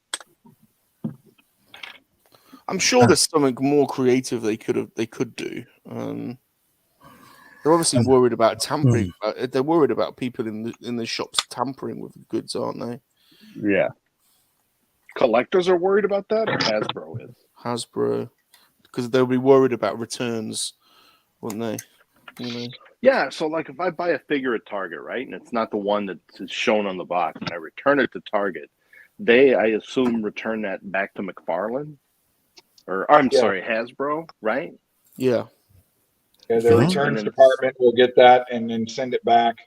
B: I'm sure there's something more creative they could do. They're obviously worried about tampering. They're worried about people in the shops tampering with the goods, aren't they?
G: Yeah.
E: Collectors are worried about that, or Hasbro is?
B: Hasbro, because they'll be worried about returns, wouldn't they?
E: Yeah, so like if I buy a figure at Target, right, and it's not the one that's shown on the box, and I return it to Target, they, I assume, return that back to McFarlane? Or, sorry, Hasbro, right?
B: Yeah.
D: Yeah, the returns department will get that and then send it back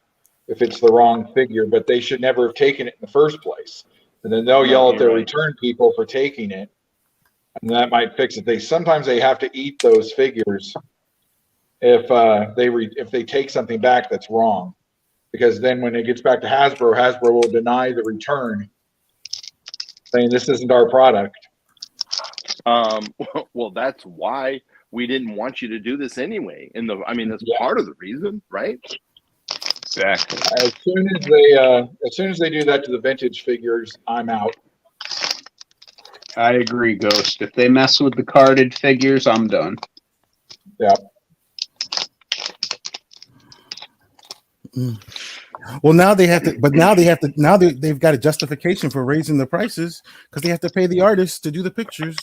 D: if it's the wrong figure, but they should never have taken it in the first place. And then they'll yell at their return people for taking it, and that might fix it. Sometimes they have to eat those figures if they take something back that's wrong, because then when it gets back to Hasbro will deny the return, saying this isn't our product.
E: Well, that's why we didn't want you to do this anyway. That's part of the reason, right?
G: Exactly.
D: As soon as they do that to the vintage figures, I'm out.
G: I agree, Ghost. If they mess with the carded figures, I'm done.
D: Yeah.
F: Well, now they have to, but now they have to. Now they've got a justification for raising the prices because they have to pay the artists to do the pictures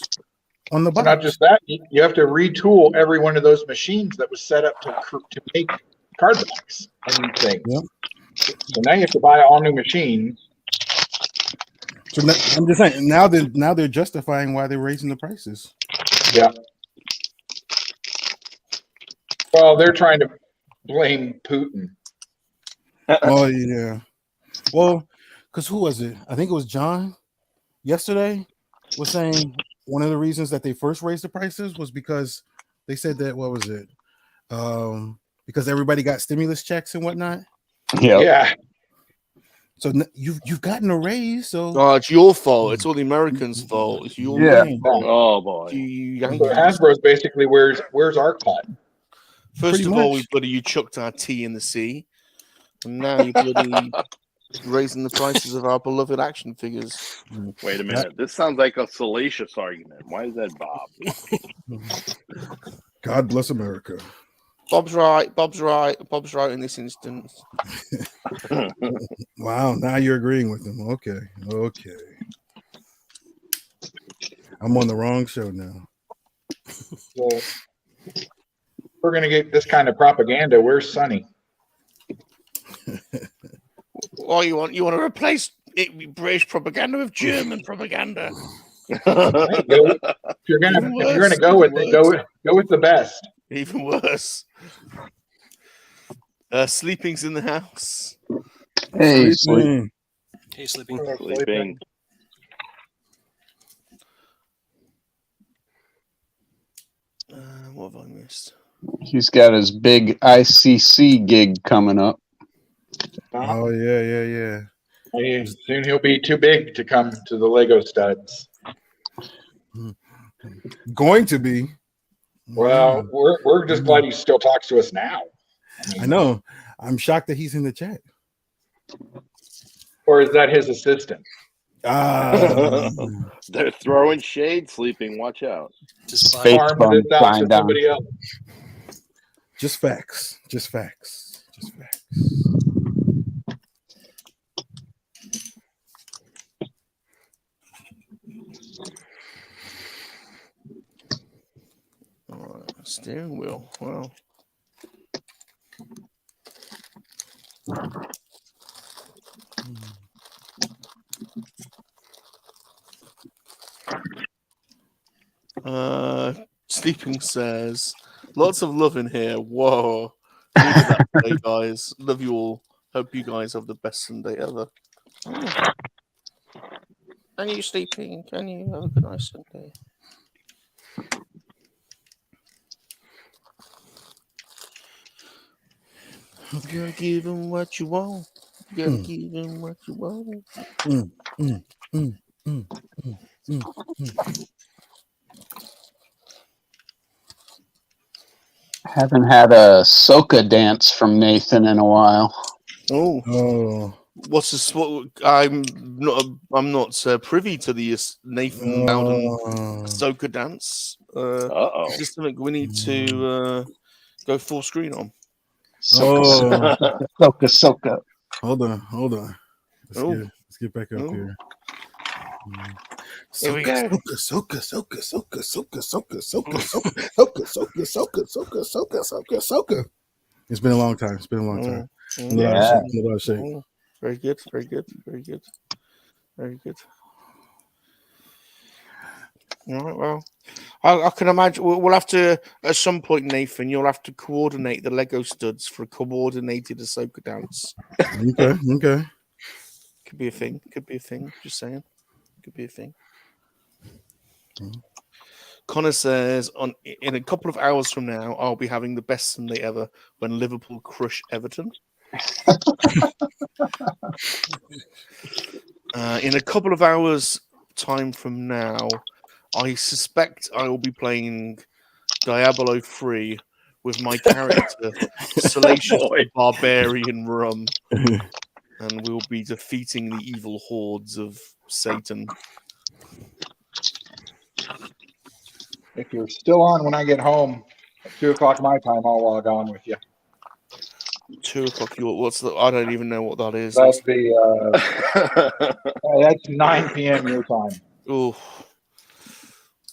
F: on the
D: So
F: box.
D: not just that, you have to retool every one of those machines that was set up to make card backs and things.
F: Yep.
D: So now you have to buy all new machines.
F: So I'm just saying now they're justifying why they're raising the prices.
D: Yeah. Well, they're trying to blame Putin.
F: Oh yeah. Well, because who was it? I think it was John yesterday was saying one of the reasons that they first raised the prices was because they said that what was it? Because everybody got stimulus checks and whatnot.
D: Yeah.
F: So you've gotten a raise. So
B: Oh, it's your fault. It's all the Americans' fault. It's your
F: yeah.
E: Oh boy.
B: you
D: So
B: Yankees.
D: Hasbro's basically where's our cut?
B: First
F: Pretty
B: of all,
F: much.
B: you chucked our tea in the sea, and now you're bloody raising the prices of our beloved action figures.
E: Wait a minute. This sounds like a salacious argument. Why is that Bob?
F: God bless America.
B: Bob's right. Bob's right. Bob's right in this instance.
F: Wow, now you're agreeing with him. Okay. I'm on the wrong show now.
D: So we're going to get this kind of propaganda. Where's Sonny?
B: Oh, you want to replace British propaganda with German propaganda?
D: If you're gonna go with it, go with the best.
B: Even worse. Sleeping's in the house.
G: Hey,
F: Sleeping.
C: Hey, sleeping.
E: Sleeping.
B: What have I missed?
G: he's got his big ICC gig coming up.
F: Oh yeah.
D: Soon he'll be too big to come to the Lego studs.
F: Going to be.
D: Well, we're just glad he still talks to us now.
F: I know. I'm shocked that he's in the chat.
D: Or is that his assistant?
E: They're throwing shade, sleeping. Watch out.
C: Just
G: Space
D: Farm
G: bum
D: this out to
G: flying down.
D: somebody else.
F: Just facts.
B: All right, steering wheel. Wow. Sleeping says, lots of love in here. Whoa. Look at that day, guys. Love you all. Hope you guys have the best Sunday ever. And you sleeping? Can you have a good nice Sunday? You gotta give him what you want. You gotta give him what you want.
G: Haven't had a soca dance from Nathan in a while.
F: Oh.
B: What's this? What I'm not privy to the Nathan Bowden soca dance. Is this something we need to go full screen on?
G: Soca.
F: Hold on. Let's get back up here.
B: Here we go.
F: Soca. It's been a long time.
G: Yeah.
F: A lot of shape.
B: Very good. All right, well, I can imagine we'll have to, at some point, Nathan, you'll have to coordinate the Lego studs for a coordinated Ahsoka dance.
F: Okay.
B: Could be a thing. Just saying. Could be a thing. Connor says, in a couple of hours from now, I'll be having the best Sunday ever when Liverpool crush Everton. In a couple of hours time from now, I suspect I will be playing Diablo 3 with my character, Salacious
E: boy.
B: Barbarian Rum, and we'll be defeating the evil hordes of Satan.
D: If you're still on when I get home at 2:00 my time, I'll log on with you.
B: 2:00 your what's the? I don't even know what that is.
D: That's that's 9 p.m. your time.
B: Oh,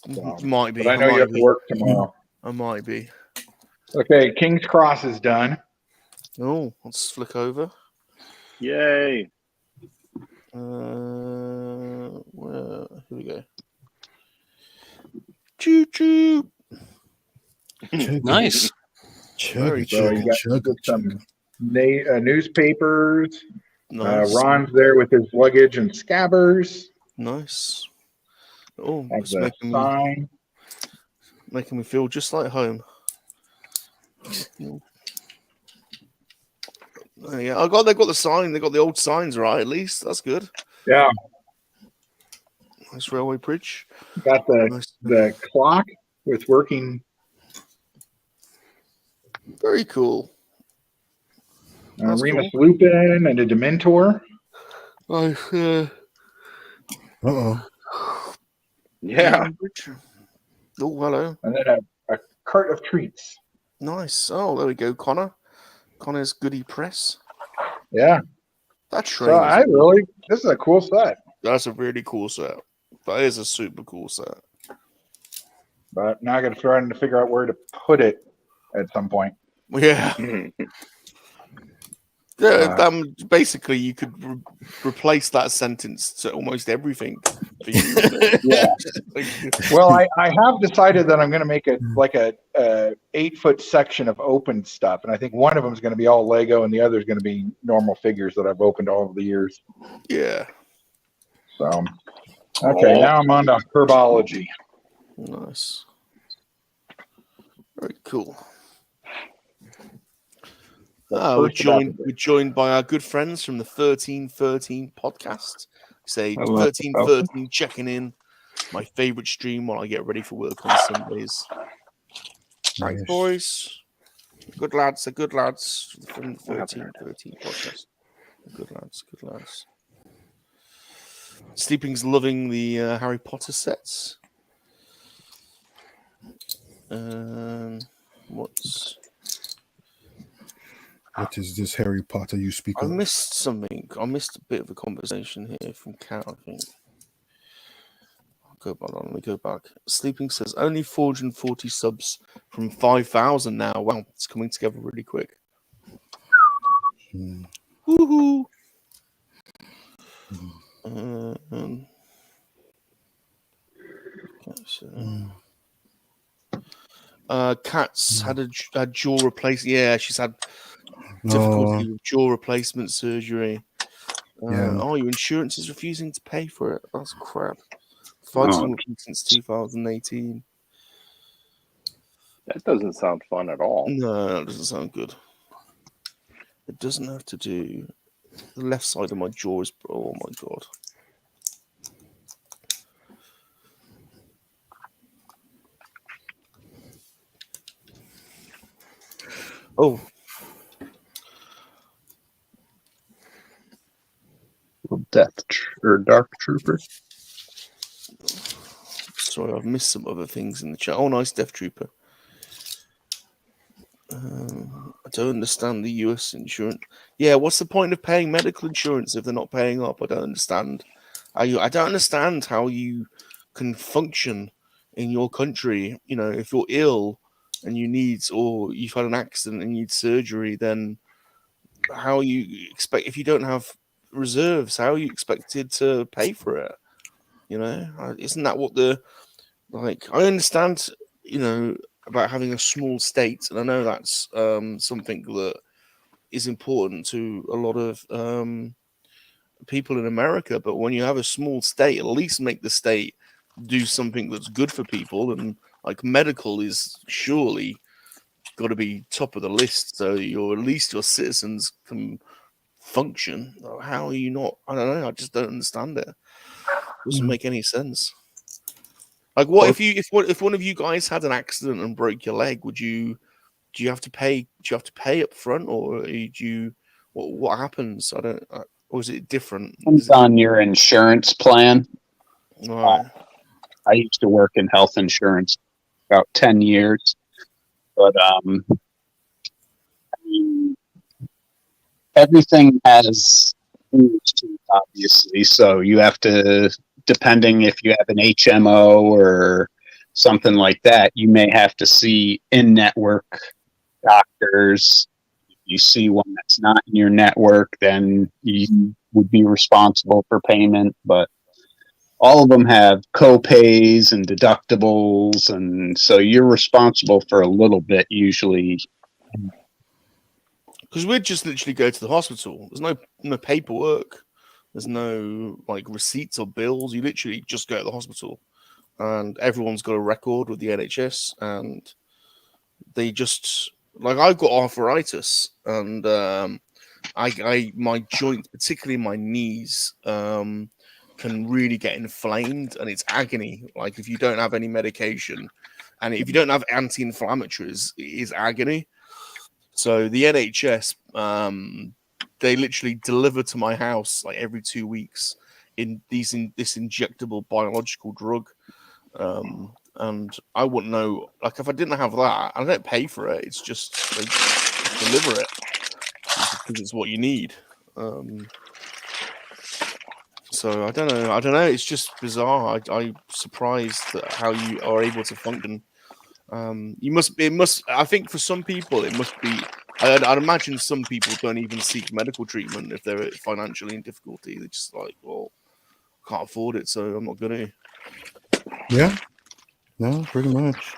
D: So,
B: might be.
D: but I know you have to work tomorrow.
B: I might be.
D: Okay, King's Cross is done.
B: Oh, let's flick over.
E: Yay.
B: Here we go. Choo choo.
C: Nice.
B: Very
D: So you got some newspapers.
B: Nice.
D: Ron's there with his luggage and scabbers.
B: Nice. Oh,
D: That's
B: it's
D: a sign.
B: making me feel just like home. Yeah, they got the sign. They got the old signs right. At least that's good.
D: Yeah,
B: Nice railway bridge.
D: got
B: Nice.
D: the clock with working.
B: Very cool. That's
D: Remus
B: cool.
D: Lupin and a Dementor.
B: Nice.
F: Uh-oh.
E: Yeah.
B: Oh, hello.
D: And then a cart of treats.
B: Nice. Oh, there we go, Connor. Connor's Goodie Press.
D: Yeah.
B: That train.
D: So this is a cool set.
B: That's a really cool set. That is a super cool set.
D: But now I got to try to figure out where to put it at some point.
B: Yeah. Yeah, basically, you could replace that sentence to almost everything for you.
D: Yeah. Well, I have decided that I'm going to make a 8-foot section of open stuff, and I think one of them is going to be all Lego, and the other is going to be normal figures that I've opened all of the years.
B: Yeah.
D: So, okay, now I'm on to herbology.
B: Nice. Very cool. We're joined by our good friends from the 1313 podcast. Say 1313 checking in. My favorite stream while I get ready for work on Sundays. Right, boys. Good lads. They're good lads from the 1313 podcast. Good lads. Sleeping's loving the Harry Potter sets.
F: What is this Harry Potter you speak
B: I
F: of?
B: missed something. I missed a bit of a conversation here from Kat, I think. Let me go back. Sleeping says only 440 subs from 5,000 now. Wow, it's coming together really quick. Woohoo! Kat's had a jaw replacement. Yeah, she's had difficulty with jaw replacement surgery. Your insurance is refusing to pay for it. That's crap. Fighting with them since 2018.
E: That doesn't sound fun at all.
B: No, that doesn't sound good. It doesn't have to do. The left side of my jaw is. Oh my god. Oh.
G: Dark Trooper.
B: Sorry, I've missed some other things in the chat. Oh, nice, Death Trooper. I don't understand the US insurance. Yeah, what's the point of paying medical insurance if they're not paying up? I don't understand. I don't understand how you can function in your country. You know, if you're ill and you need, or you've had an accident and you need surgery, then how you expect, if you don't have reserves, how are you expected to pay for it? You know, isn't that what I understand, you know, about having a small state, and I know that's something that is important to a lot of people in America, but when you have a small state, at least make the state do something that's good for people, and like medical is surely got to be top of the list, so at least your citizens can function. How are you not? I don't know. I just don't understand it. Doesn't make any sense. Like, what if one of you guys had an accident and broke your leg? Would you do you have to pay? Do you have to pay up front, or do you? What happens? I don't. Or is it different?
G: Depends on your insurance plan.
B: Right.
G: I used to work in health insurance about 10 years, but I mean, everything has rules to it, obviously. So you have to, depending if you have an HMO or something like that, you may have to see in-network doctors. If you see one that's not in your network, then you would be responsible for payment. But all of them have co-pays and deductibles, and so you're responsible for a little bit usually.
B: Because we'd just literally go to the hospital. There's no paperwork. There's no like receipts or bills. You literally just go to the hospital, and everyone's got a record with the NHS, and they just like I've got arthritis, and my joints, particularly my knees, can really get inflamed, and it's agony. Like if you don't have any medication, and if you don't have anti-inflammatories, it is agony. So the NHS, they literally deliver to my house like every 2 weeks this injectable biological drug, and I wouldn't know. Like if I didn't have that, I don't pay for it. It's just they deliver it because it's what you need. So I don't know. It's just bizarre. I'm surprised at how you are able to function. It must. I think for some people, it must be. I'd imagine some people don't even seek medical treatment if they're financially in difficulty. They're just like, well, I can't afford it, so I'm not gonna.
F: Yeah. No, pretty much.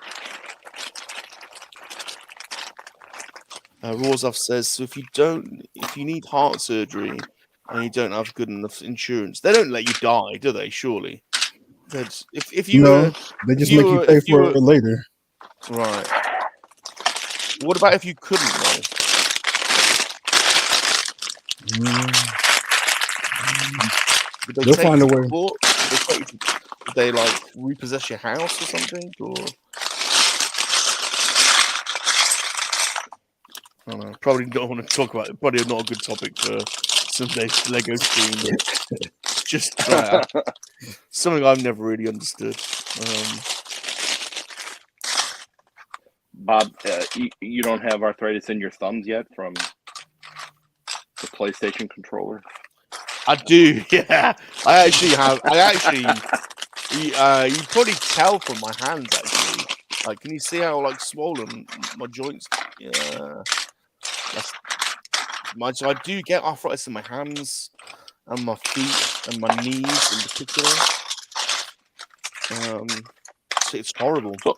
B: Rozov says, so if you need heart surgery and you don't have good enough insurance, they don't let you die, do they? Surely. If you
F: No,
B: were,
F: they
B: if
F: just
B: you
F: make you
B: were,
F: pay
B: if you
F: for
B: were,
F: it later.
B: right. What about if you couldn't though? Would they
F: They'll
B: take
F: find
B: you
F: a
B: to
F: way.
B: court? Would they like repossess your house or something? Or I don't know. Probably don't want to talk about it. Probably not a good topic for Sunday's Lego stream. Just something I've never really understood.
E: Bob, you don't have arthritis in your thumbs yet from the PlayStation controller?
B: I do, yeah. I actually have. You probably tell from my hands actually. Like, can you see how like swollen my joints? Yeah. So I do get arthritis in my hands and my feet and my knees in particular. So it's horrible.
E: So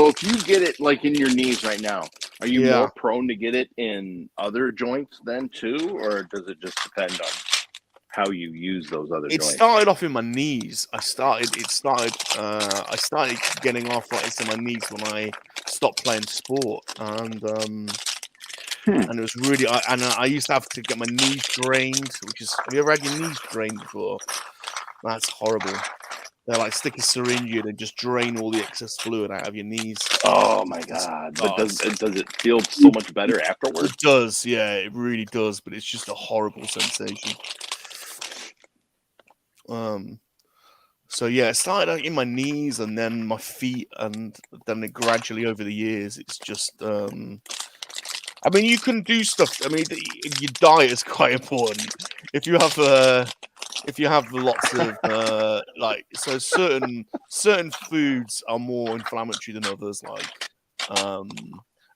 E: if you get it like in your knees right now, are you more prone to get it in other joints then too, or does it just depend on how you use those other joints?
B: It started off in my knees. I started getting arthritis in my knees when I stopped playing sport, and it was really. I used to have to get my knees drained. Have you ever had your knees drained before? That's horrible. They like stick a syringe in and just drain all the excess fluid out of your knees.
E: Oh my god! But does it feel so much better afterwards?
B: It does, yeah, it really does. But it's just a horrible sensation. So yeah, it started out in my knees and then my feet, and then it gradually over the years, it's just. I mean, you can do stuff. I mean, your diet is quite important. If you have lots of so certain foods are more inflammatory than others. Like, and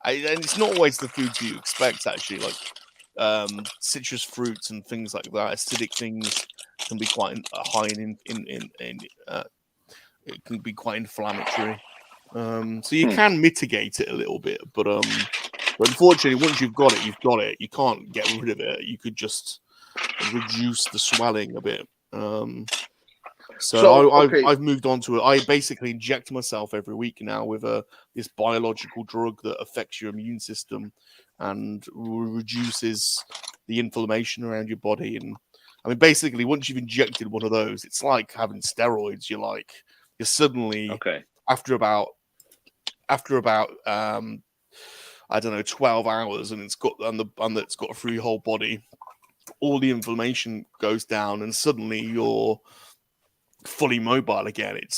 B: it's not always the foods you expect actually. Like, citrus fruits and things like that, acidic things can be quite high in it can be quite inflammatory. So you can mitigate it a little bit, but unfortunately, once you've got it, you've got it. You can't get rid of it. You could just reduce the swelling a bit. I've moved on to it. I basically inject myself every week now with this biological drug that affects your immune system and reduces the inflammation around your body. And I mean, basically, once you've injected one of those, it's like having steroids. You're suddenly after about I don't know, 12 hours, and it's got it's got through your whole body, all the inflammation goes down, and suddenly you're fully mobile again. It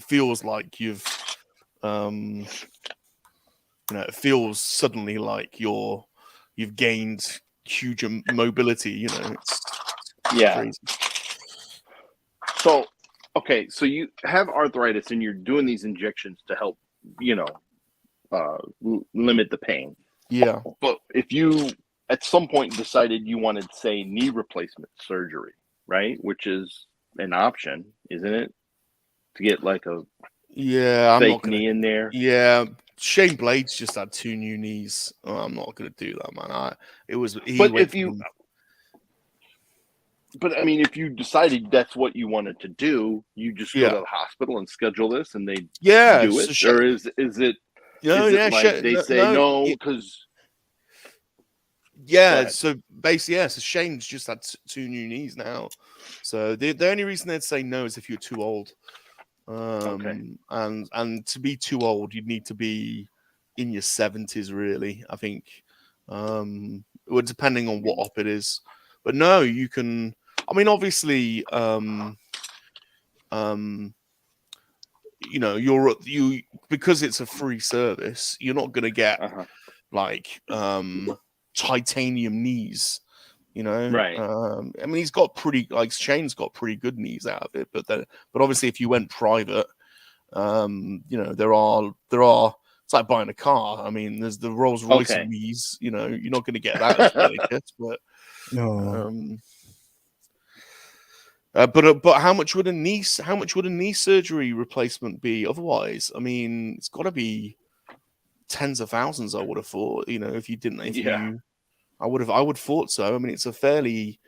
B: feels like you've it feels suddenly like you've gained huge mobility. It's crazy.
E: So, okay, so you have arthritis and you're doing these injections to help, limit the pain.
B: Yeah.
E: But if you at some point decided you wanted, say, knee replacement surgery, right, which is an option, isn't it, to get like a
B: I'm
E: fake
B: not gonna,
E: knee in there?
B: Yeah, Shane Blades just had 2 new knees. Oh, I'm not gonna do that, man.
E: But I mean, if you decided that's what you wanted to do, you just go to the hospital and schedule this, and they do it, or is it? They say no because.
B: So basically, so Shane's just had 2 new knees now. So the only reason they'd say no is if you're too old. And to be too old, you'd need to be in your 70s, really. I think, depending on what op it is. But no, you can. I mean, obviously, because it's a free service, you're not going to get titanium knees.
E: Right.
B: I mean, he's got Shane's got pretty good knees out of it, but obviously, if you went private, there are. It's like buying a car. I mean, there's the Rolls Royce knees. You're not going to get that as Leviticus, but
F: No.
B: But how much would a knee surgery replacement be otherwise? I mean, it's got to be tens of thousands. I would have thought. If you didn't, I would have thought so. I mean, it's a fairly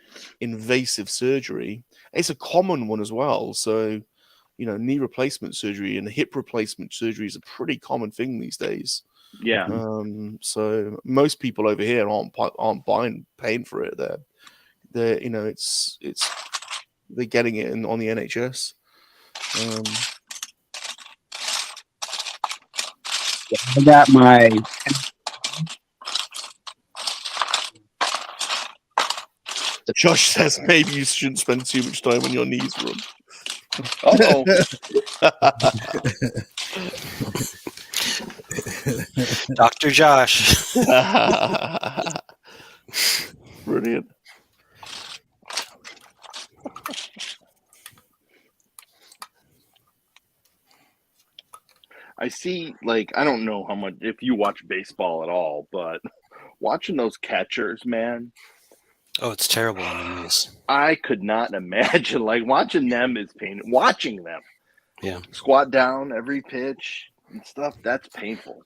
B: invasive surgery. It's a common one as well. So, knee replacement surgery and hip replacement surgery is a pretty common thing these days.
E: Yeah.
B: So most people over here aren't paying for it. They're getting it on the NHS.
G: I got my.
B: Josh says maybe you shouldn't spend too much time on your knees, Rum.
E: Uh-oh.
C: Dr. Josh.
B: Brilliant.
E: I see, I don't know how much, if you watch baseball at all, but watching those catchers, man.
C: Oh, it's terrible on the knees.
E: I could not imagine, watching them is painful. Watching them.
C: Yeah.
E: Squat down every pitch and stuff, that's painful.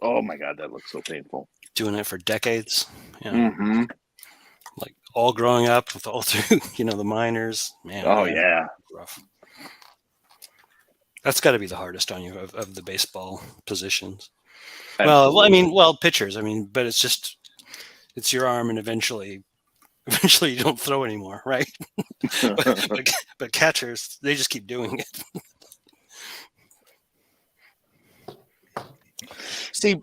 E: Oh my God, that looks so painful.
C: Doing it for decades. Yeah.
E: Mm-hmm.
C: All growing up with all through, the minors. Man.
E: Oh, yeah.
C: Rough. That's got to be the hardest on you of the baseball positions.
E: Absolutely.
C: Pitchers. But it's your arm, and eventually you don't throw anymore, right? but catchers, they just keep doing it.
B: See,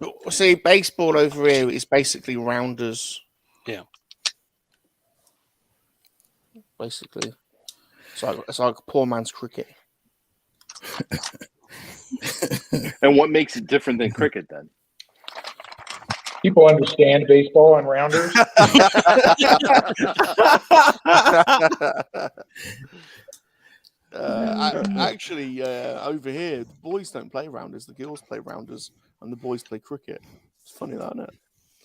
B: baseball over here is basically rounders.
C: Yeah.
B: Basically, it's like poor man's cricket.
E: And what makes it different than cricket then?
D: People understand baseball and rounders.
B: Actually, over here, the boys don't play rounders. The girls play rounders, and the boys play cricket. It's funny that, isn't it?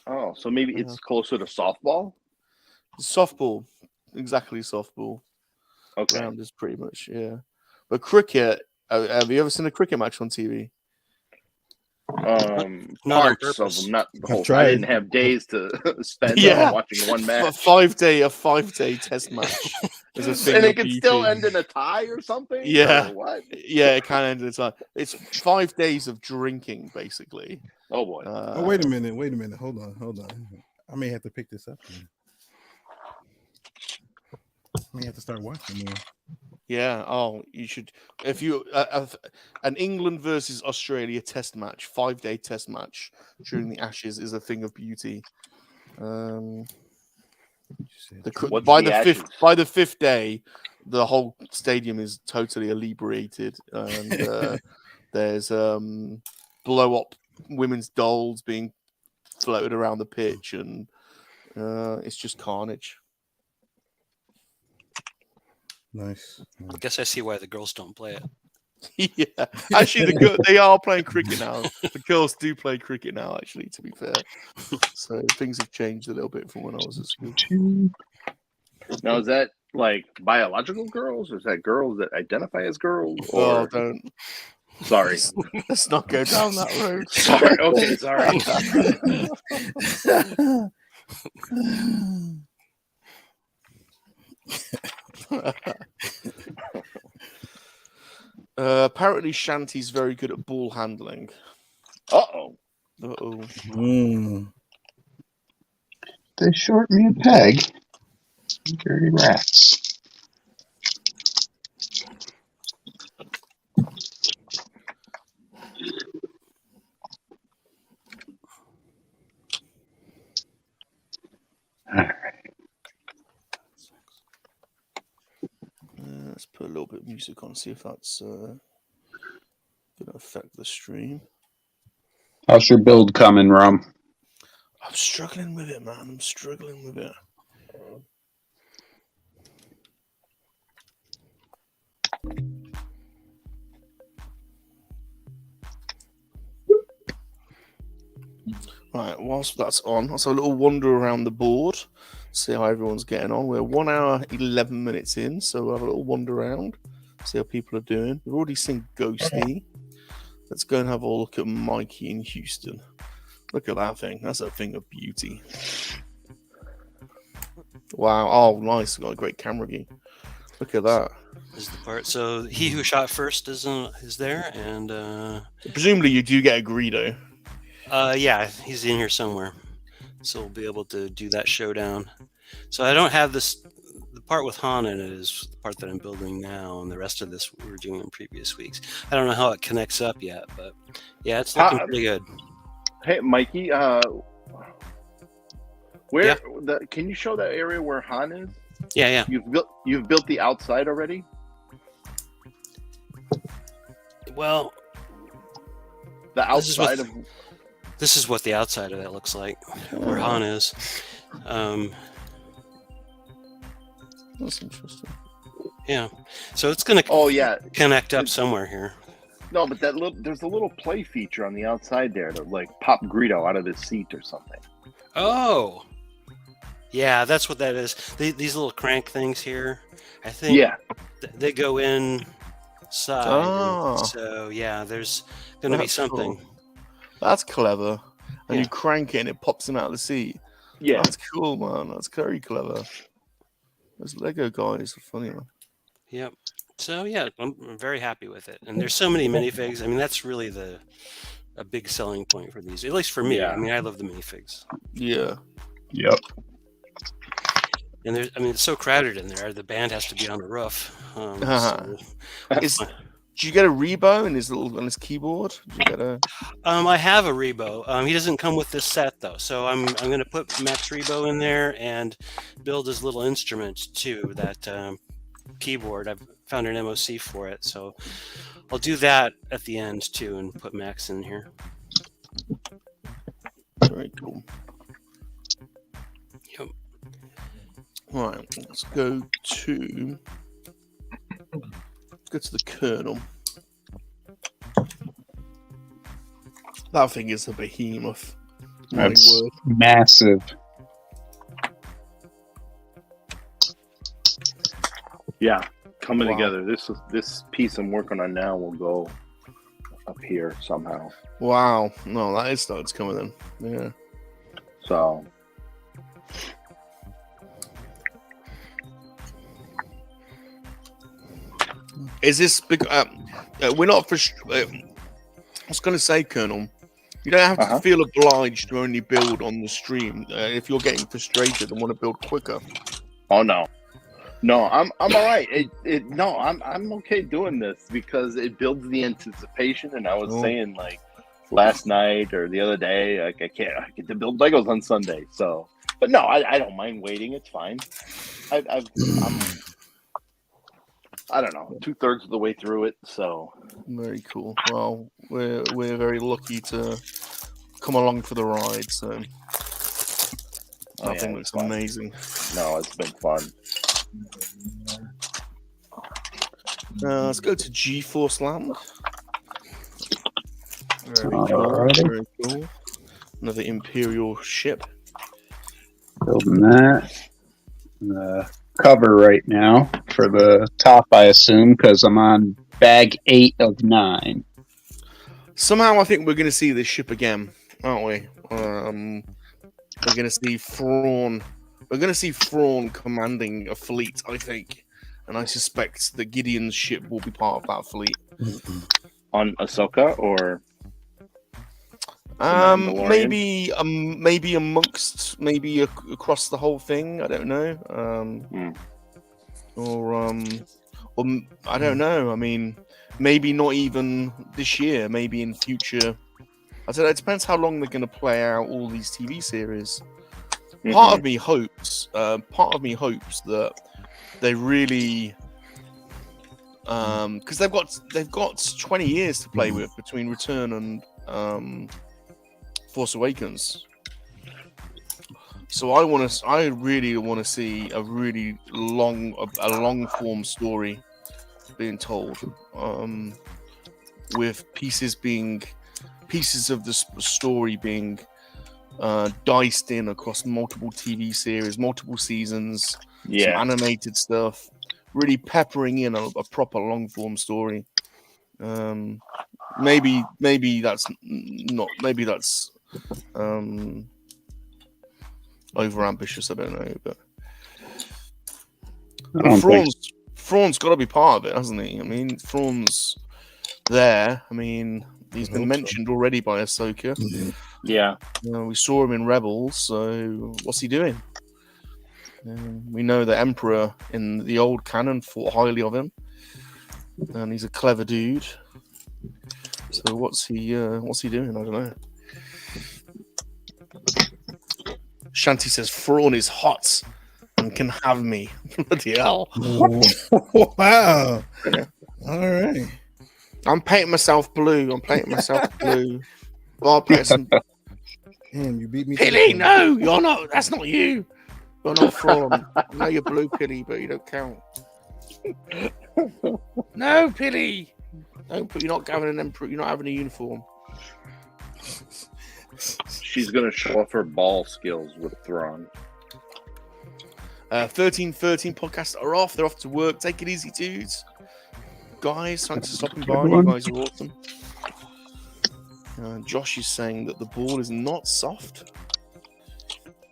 E: Oh, so maybe it's closer to softball?
B: Softball. Exactly, softball.
E: Okay.
B: Rounders, pretty much, yeah. But cricket, have you ever seen a cricket match on TV?
E: Parts of them, not the whole. I didn't have days to spend watching one match.
B: A 5-day test match. Is a thing
E: and it can still end in a tie or something.
B: Yeah.
E: Or what?
B: Yeah, it can end in a tie. It's 5 days of drinking, basically.
E: Oh boy.
F: Wait a minute. Hold on. I may have to pick this up. I may have to start watching more.
B: Yeah. Oh, you should. If you an England versus Australia test match, 5-day test match during the Ashes is a thing of beauty.
E: What's
B: By
E: the
B: the fifth day, the whole stadium is totally inebriated, and there's blow up women's dolls being floated around the pitch, and it's just carnage.
F: Nice.
C: I guess I see why the girls don't play it.
B: Yeah, actually, they are playing cricket now. The girls do play cricket now, actually, to be fair. So things have changed a little bit from when I was at school.
E: Now, is that like biological girls, or is that girls that identify as girls?
B: Oh,
E: Or
B: don't.
E: sorry,
B: Let's not go down that road.
E: sorry. Okay, sorry.
B: Apparently, Shanti's very good at ball handling.
E: Uh-oh.
B: Uh-oh.
G: They short me a peg. Dirty rats.
B: Let's put a little bit of music on, see if that's going to affect the stream.
G: How's your build coming, Rum?
B: I'm struggling with it, man. I'm struggling with it. Right, whilst that's on, let's have a little wander around the board, see how everyone's getting on. We're 1 hour, 11 minutes in, so we'll have a little wander around, see how people are doing. We've already seen Ghosty. Let's go and have a look at Mikey in Houston. Look at that thing. That's a thing of beauty. Wow. Oh, nice. Got a great camera gear. Look at that.
C: This is the part. So he who shot first is there, and
B: presumably you do get a Greedo.
C: yeah, he's in here somewhere, so we'll be able to do that showdown. So I don't have this. The part with Han in it is the part that I'm building now, and the rest of this we were doing in previous weeks. I don't know how it connects up yet, but yeah, it's looking pretty good.
E: Hey, Mikey, can you show that area where Han is?
C: Yeah.
E: You've built the outside already?
C: Well,
E: the outside
C: this is what the outside of that looks like, where Han is.
B: That's interesting.
C: Yeah, so it's gonna connect up somewhere here.
E: No, but there's a little play feature on the outside there to like pop Greedo out of his seat or something.
C: Oh, yeah, that's what that is. These little crank things here, I think.
E: Yeah,
C: they go inside.
B: Oh.
C: So yeah, there's gonna be something.
B: Cool. That's clever. And you crank it and it pops him out of the seat.
E: Yeah,
B: that's cool, man. That's very clever. Those Lego guys are funny, man.
C: Yep. So yeah, I'm very happy with it. And there's so many minifigs. I mean, that's really a big selling point for these, at least for me.
E: Yeah.
C: I mean, I love the minifigs.
B: Yeah.
G: Yep.
C: And it's so crowded in there. The band has to be on the roof.
B: Did you get a Rebo on his keyboard? Did you get a?
C: I have a Rebo. He doesn't come with this set though, so I'm going to put Max Rebo in there and build his little instrument too. That keyboard. I've found an MOC for it, so I'll do that at the end too, and put Max in here.
B: Very cool.
C: Yep.
B: Right, let's go to the kernel. That thing is a behemoth.
G: That's massive.
E: Yeah, coming together. This piece I'm working on now will go up here somehow.
B: Wow, no, that is starting to come in. Yeah.
E: So.
B: Is this big? We're not. I was going to say, Colonel, you don't have to feel obliged to only build on the stream if you're getting frustrated and want to build quicker.
E: Oh no. No, I'm all right. I'm okay doing this because it builds the anticipation. And I was saying like last night or the other day, like I get to build Legos on Sunday. So, but no, I don't mind waiting. It's fine. I'm I don't know, 2/3 of the way through it. So
B: Very cool. Well, we're very lucky to come along for the ride. So that thing looks amazing.
E: No, it's been fun.
B: Let's go to G-Force Land. Very cool.
G: Alrighty.
B: Very cool. Another Imperial ship.
G: Building that. Cover right now for the top, I assume, because I'm on bag 8 of 9.
B: Somehow, I think we're going to see this ship again, aren't we? We're going to see Thrawn. We're going to see Thrawn commanding a fleet, I think, and I suspect that Gideon's ship will be part of that fleet.
E: On Ahsoka or
B: maybe amongst, maybe across the whole thing. I don't know. Or I don't know. I mean, maybe not even this year. Maybe in future. I don't know. It depends how long they're going to play out all these TV series. Part of me hopes that they really, because they've got 20 years to play with between Return and Force Awakens. So I really want to see a really long form story being told, with pieces of the story being diced in across multiple TV series, multiple seasons, some animated stuff, really peppering in a proper long form story. Maybe that's over ambitious. I don't know, but Thrawn's got to be part of it, hasn't he? I mean, Thrawn's there. I mean, he's been mentioned already by Ahsoka.
E: Yeah.
B: We saw him in Rebels, so what's he doing? We know the Emperor in the old canon thought highly of him, and he's a clever dude. So what's he doing? I don't know. Shanti says Thrawn is hot and can have me. Bloody hell!
F: Wow. All right.
B: I'm painting myself blue. Bob, paint some.
F: Damn, you beat me.
B: Pilly, no, you're not. That's not you. You're not Thrawn. I know you're blue, Pilly, but you don't count. No, Pilly. Don't put. You're not having an emperor. You're not having a uniform.
E: She's gonna show off her ball skills with Thrawn.
B: 1313 podcasts are off. They're off to work. Take it easy, dudes. Guys, thanks for stopping by. You guys are awesome. Josh is saying that the ball is not soft.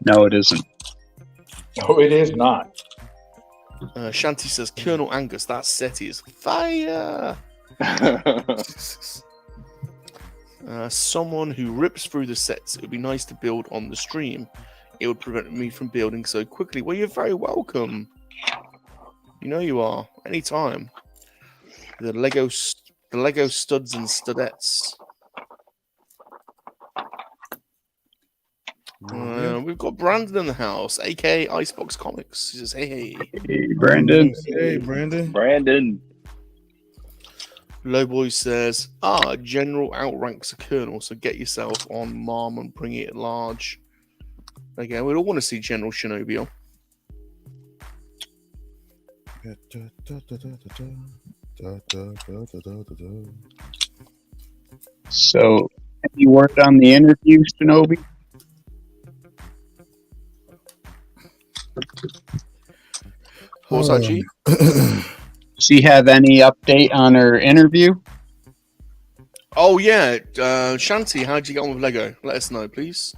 G: No, it isn't.
D: No, it is not.
B: Shanti says, Colonel Angus, that set is fire. Someone who rips through the sets. It would be nice to build on the stream. It would prevent me from building so quickly. Well, you're very welcome. You know you are. Anytime. The Lego studs and studettes. We've got Brandon in the house, aka Icebox Comics. He says, hey.
G: Hey, Brandon.
F: Hey, Brandon.
E: Brandon.
B: Lowboy says, General outranks a colonel, so get yourself on Mom and bring it at large. Again, we all want to see General Shinobi on.
G: So, any word on the interview, Shinobi?
B: What was that, G?
G: She have any update on her interview?
B: Oh yeah, Shanti, how'd you get on with Lego? Let us know, please.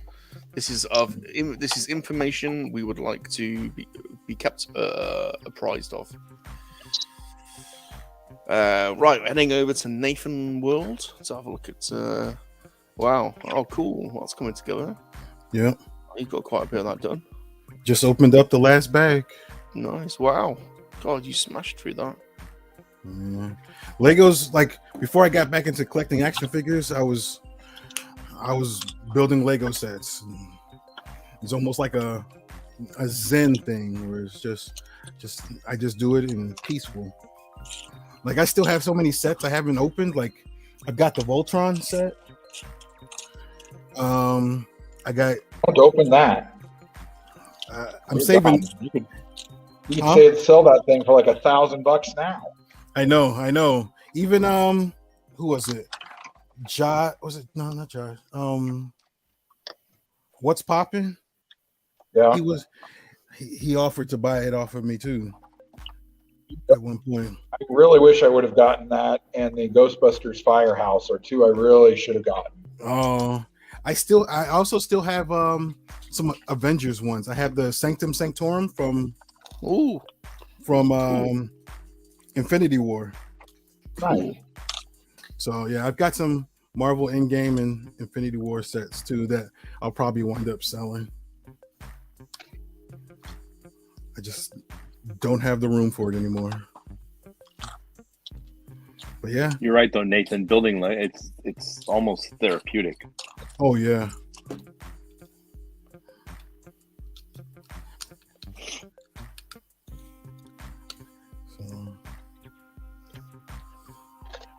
B: This is information we would like to be kept apprised of. Right, heading over to Nathan World to have a look at. Wow, oh cool, what's coming together?
F: Yeah,
B: you've got quite a bit of that done.
F: Just opened up the last bag.
B: Nice, wow. God, you smashed through that.
F: Yeah. Legos, like before I got back into collecting action figures, I was building Lego sets. It's almost like a Zen thing where it's just I just do it in peaceful. Like I still have so many sets I haven't opened. Like I've got the Voltron set. I got.
D: Don't open that.
F: I'm
D: Dear
F: saving.
D: God, you could sell that thing for like $1,000 now.
F: I know. Even who was it? Josh was it? No, not Josh. What's popping?
D: Yeah.
F: He offered to buy it off of me too. At one point.
D: I really wish I would have gotten that and the Ghostbusters Firehouse are two I really should have gotten.
F: Oh, I also still have some Avengers ones. I have the Sanctum Sanctorum from Infinity War.
D: Nice.
F: So yeah, I've got some Marvel Endgame and Infinity War sets too that I'll probably wind up selling. I just don't have the room for it anymore. But yeah,
E: You're right though, Nathan. Building it's almost therapeutic.
F: oh yeah. So,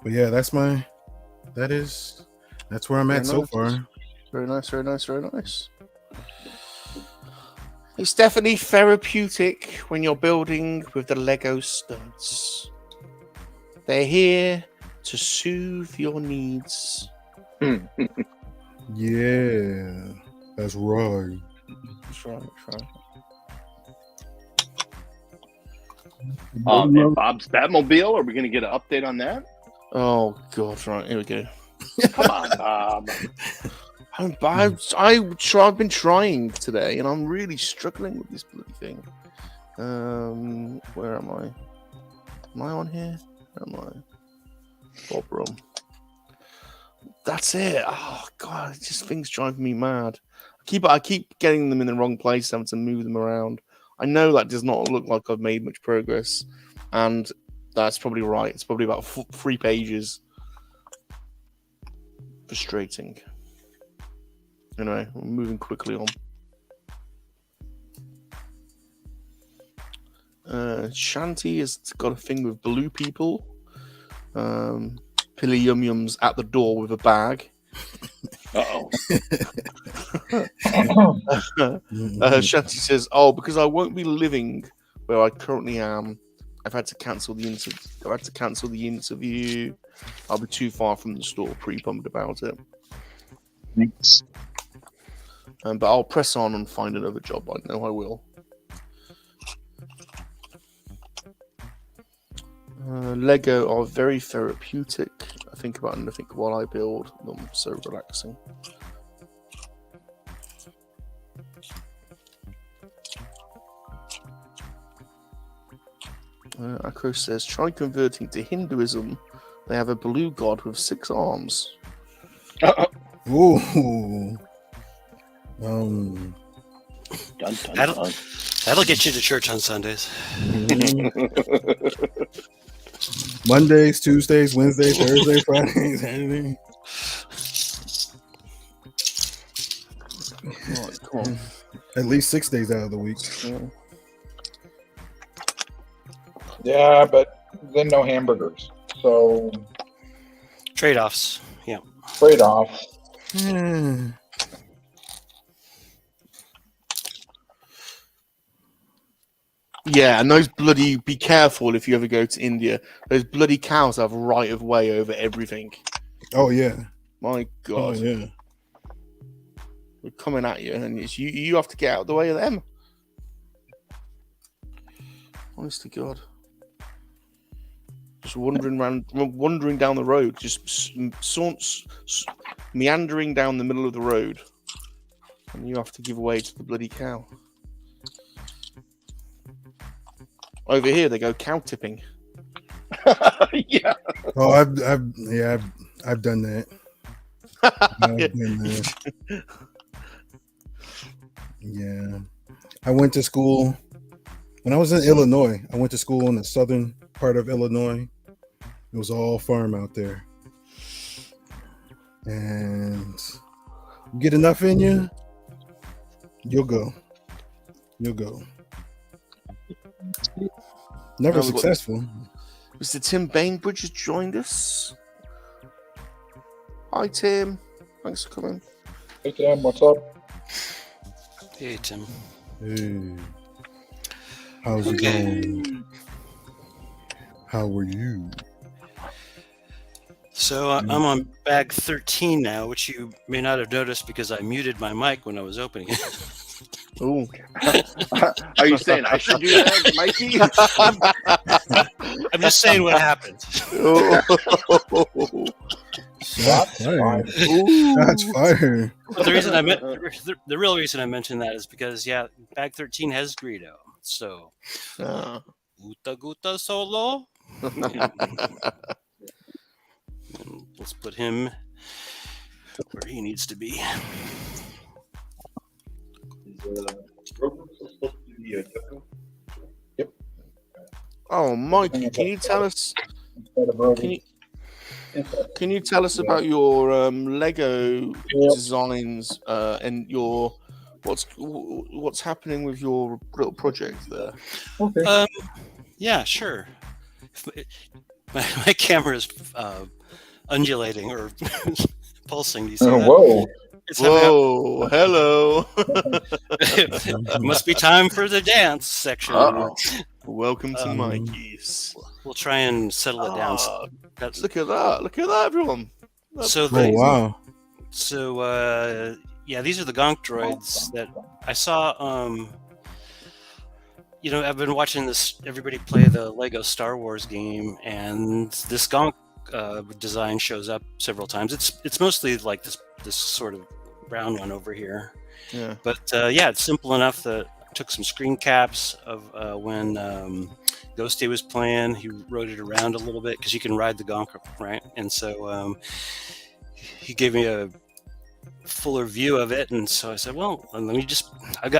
F: but yeah, that's where I'm at so far.
B: Very nice. It's definitely therapeutic when you're building with the Lego studs. They're here to soothe your needs.
F: Yeah, that's right.
B: That's right.
E: And Bob's Batmobile, are we going to get an update on that?
B: Oh, God, right. Here we go.
E: Come on, Bob.
B: I've been trying today, and I'm really struggling with this bloody thing. Where am I? Am I on here? Where am I? Bob Rum. That's it. Oh God, things drive me mad. I keep getting them in the wrong place, having to move them around. I know that does not look like I've made much progress, and that's probably right. It's probably about 3 pages. Frustrating. Anyway, we're moving quickly on. Shanty has got a thing with blue people. Pilly Yum Yum's at the door with a bag. Shanty says, "Oh, because I won't be living where I currently am. I've had to cancel the interview. I'll be too far from the store. Pretty bummed about it.
G: Thanks.
B: But I'll press on and find another job. I know I will." Lego are very therapeutic. I think about nothing while I build them. So relaxing. Akro says, "Try converting to Hinduism. They have a blue god with 6 arms."
F: Ooh.
E: Dun, dun, dun.
C: That'll get you to church on Sundays.
F: Mondays, Tuesdays, Wednesdays, Thursdays, Fridays, Saturday.
B: Come on.
F: At least 6 days out of the week.
D: Yeah, but then no hamburgers. So
C: Trade-offs. Yeah.
D: trade-off.
B: Yeah, and those bloody, be careful if you ever go to India. Those bloody cows have right of way over everything.
F: Oh yeah.
B: My God.
F: Oh yeah.
B: We're coming at you, and it's you have to get out of the way of them. Honest to God. Just wandering down the road, just meandering down the middle of the road. And you have to give way to the bloody cow. Over here, they go cow tipping.
E: Yeah.
F: Oh, I've done that. I've done that. Yeah. I went to school When I was in Illinois, I went to school in the southern part of Illinois. It was all farm out there. And you get enough in you, you'll go. You'll go. Never
B: Now we've got
F: successful.
B: Mr. Tim Bainbridge has joined us. Hi, Tim. Thanks for coming.
D: Hey, Tim, what's up?
C: Hey, Tim.
F: Hey. How's it going? How were you?
C: So I'm on bag 13 now, which you may not have noticed because I muted my mic when I was opening it.
B: Oh,
E: Are you saying I should do that, Mikey?
C: I'm just saying what happened.
F: Shots fired.
B: Ooh.
F: Shots fired.
C: But the real reason I mentioned that is because bag 13 has Greedo. So Guta Guta Solo. And let's put him where he needs to be.
B: Oh, Mikey, can you tell us? Can you tell us about your Lego designs and your what's happening with your little project there?
D: Okay.
C: Yeah, sure. My camera is undulating or pulsing. Do you see that?
D: Whoa.
C: It's having
B: Whoa! Hello.
C: it must be time for the dance section.
B: Welcome to Mikey's.
C: We'll try and settle it down. That's,
B: Look at that! Look at that, everyone. That's
C: so
F: Oh, wow.
C: So these are the Gonk droids that I saw. I've been watching everybody play the Lego Star Wars game, and this Gonk design shows up several times. It's mostly like this sort of brown one over here.
B: Yeah.
C: But it's simple enough that I took some screen caps of when Ghosty was playing. He rode it around a little bit because you can ride the Gonk, right? And so he gave me a fuller view of it, and so I said, well, let me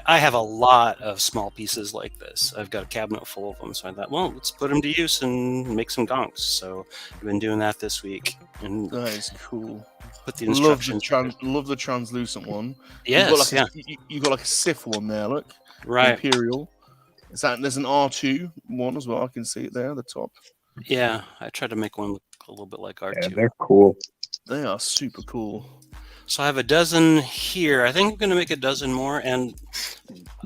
C: I have a lot of small pieces like this. I've got a cabinet full of them, so I thought, well, let's put them to use and make some Gonks. So I've been doing that this week, and
B: That is cool.
C: put the instructions.
B: Love the translucent one.
C: Yes,
B: You got like a Sith one there. Look,
C: right.
B: Imperial. There's an R2 one as well. I can see it there at the top.
C: Yeah, I tried to make one look a little bit like R2.
G: Yeah, they're cool.
B: They are super cool.
C: So I have a dozen here. I think I'm going to make a dozen more, and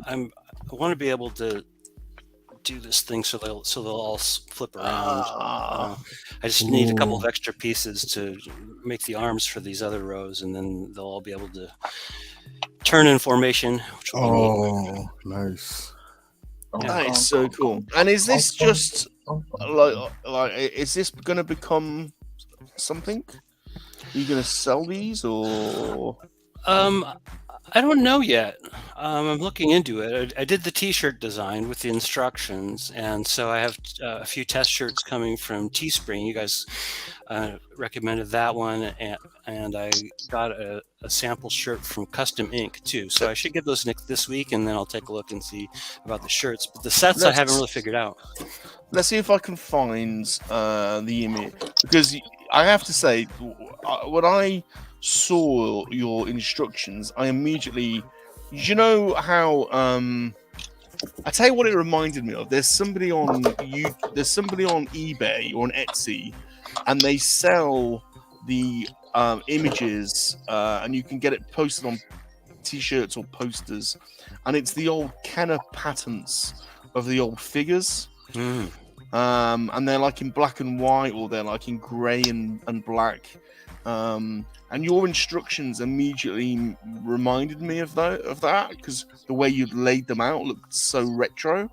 C: I want to be able to do this thing so they'll all flip around. I just need a couple of extra pieces to make the arms for these other rows, and then they'll all be able to turn in formation. Which will be neat.
F: Nice.
B: That is so cool. And is this just like is this going to become something? Are you going to sell these or?
C: I don't know yet. I'm looking into it. I did the T-shirt design with the instructions, and so I have a few test shirts coming from Teespring. You guys recommended that one, and I got a sample shirt from Custom Ink too. So I should get those this week, and then I'll take a look and see about the shirts. But the sets I haven't really figured out.
B: Let's see if I can find the image, because I have to say, when I saw your instructions, I immediately, you know how I tell you what it reminded me of. There's somebody on eBay or on Etsy, and they sell the images, and you can get it posted on T-shirts or posters, and it's the old Kenner patents of the old figures. And they're like in black and white, or they're like in grey and black. And your instructions immediately reminded me of that because the way you'd laid them out looked so retro.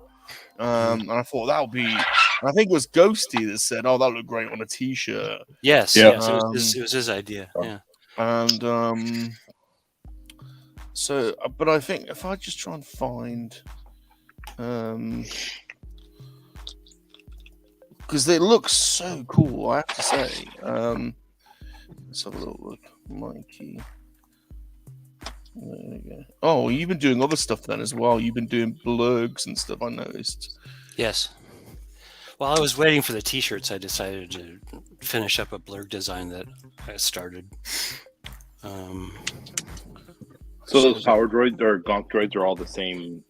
B: And I thought that would be. And I think it was Ghosty that said, "Oh, that looked great on a T-shirt."
C: Yes,
G: Yeah.
C: yes, it was his idea. Yeah.
B: And so, but I think if I just try and find, because it looks so cool, I have to say. Let's have a little look, Mikey. There you go. Oh, you've been doing other stuff then as well. You've been doing blurgs and stuff, I noticed.
C: Yes. While I was waiting for the t-shirts, I decided to finish up a blurg design that I started.
E: So those power droids or gonk droids are all the same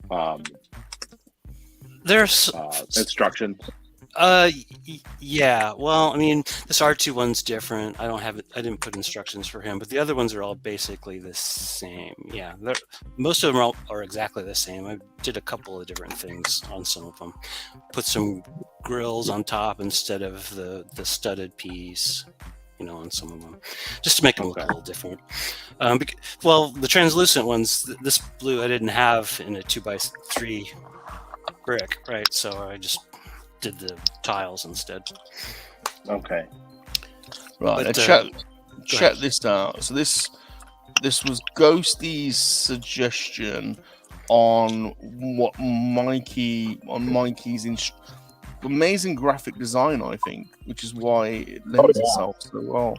C: There's
E: instructions.
C: Yeah. Well, I mean, this R2 one's different. I didn't put instructions for him, but the other ones are all basically the same. Yeah, most of them are exactly the same. I did a couple of different things on some of them. Put some grills on top instead of the studded piece, you know, on some of them, just to make them look a little different. Well, the translucent ones, this blue I didn't have in a 2x3 brick, right? So I just did the tiles instead.
E: Okay.
B: Right.
C: But,
B: check this out. So this was Ghosty's suggestion on what Mikey's amazing graphic design, I think, which is why it lends itself so well.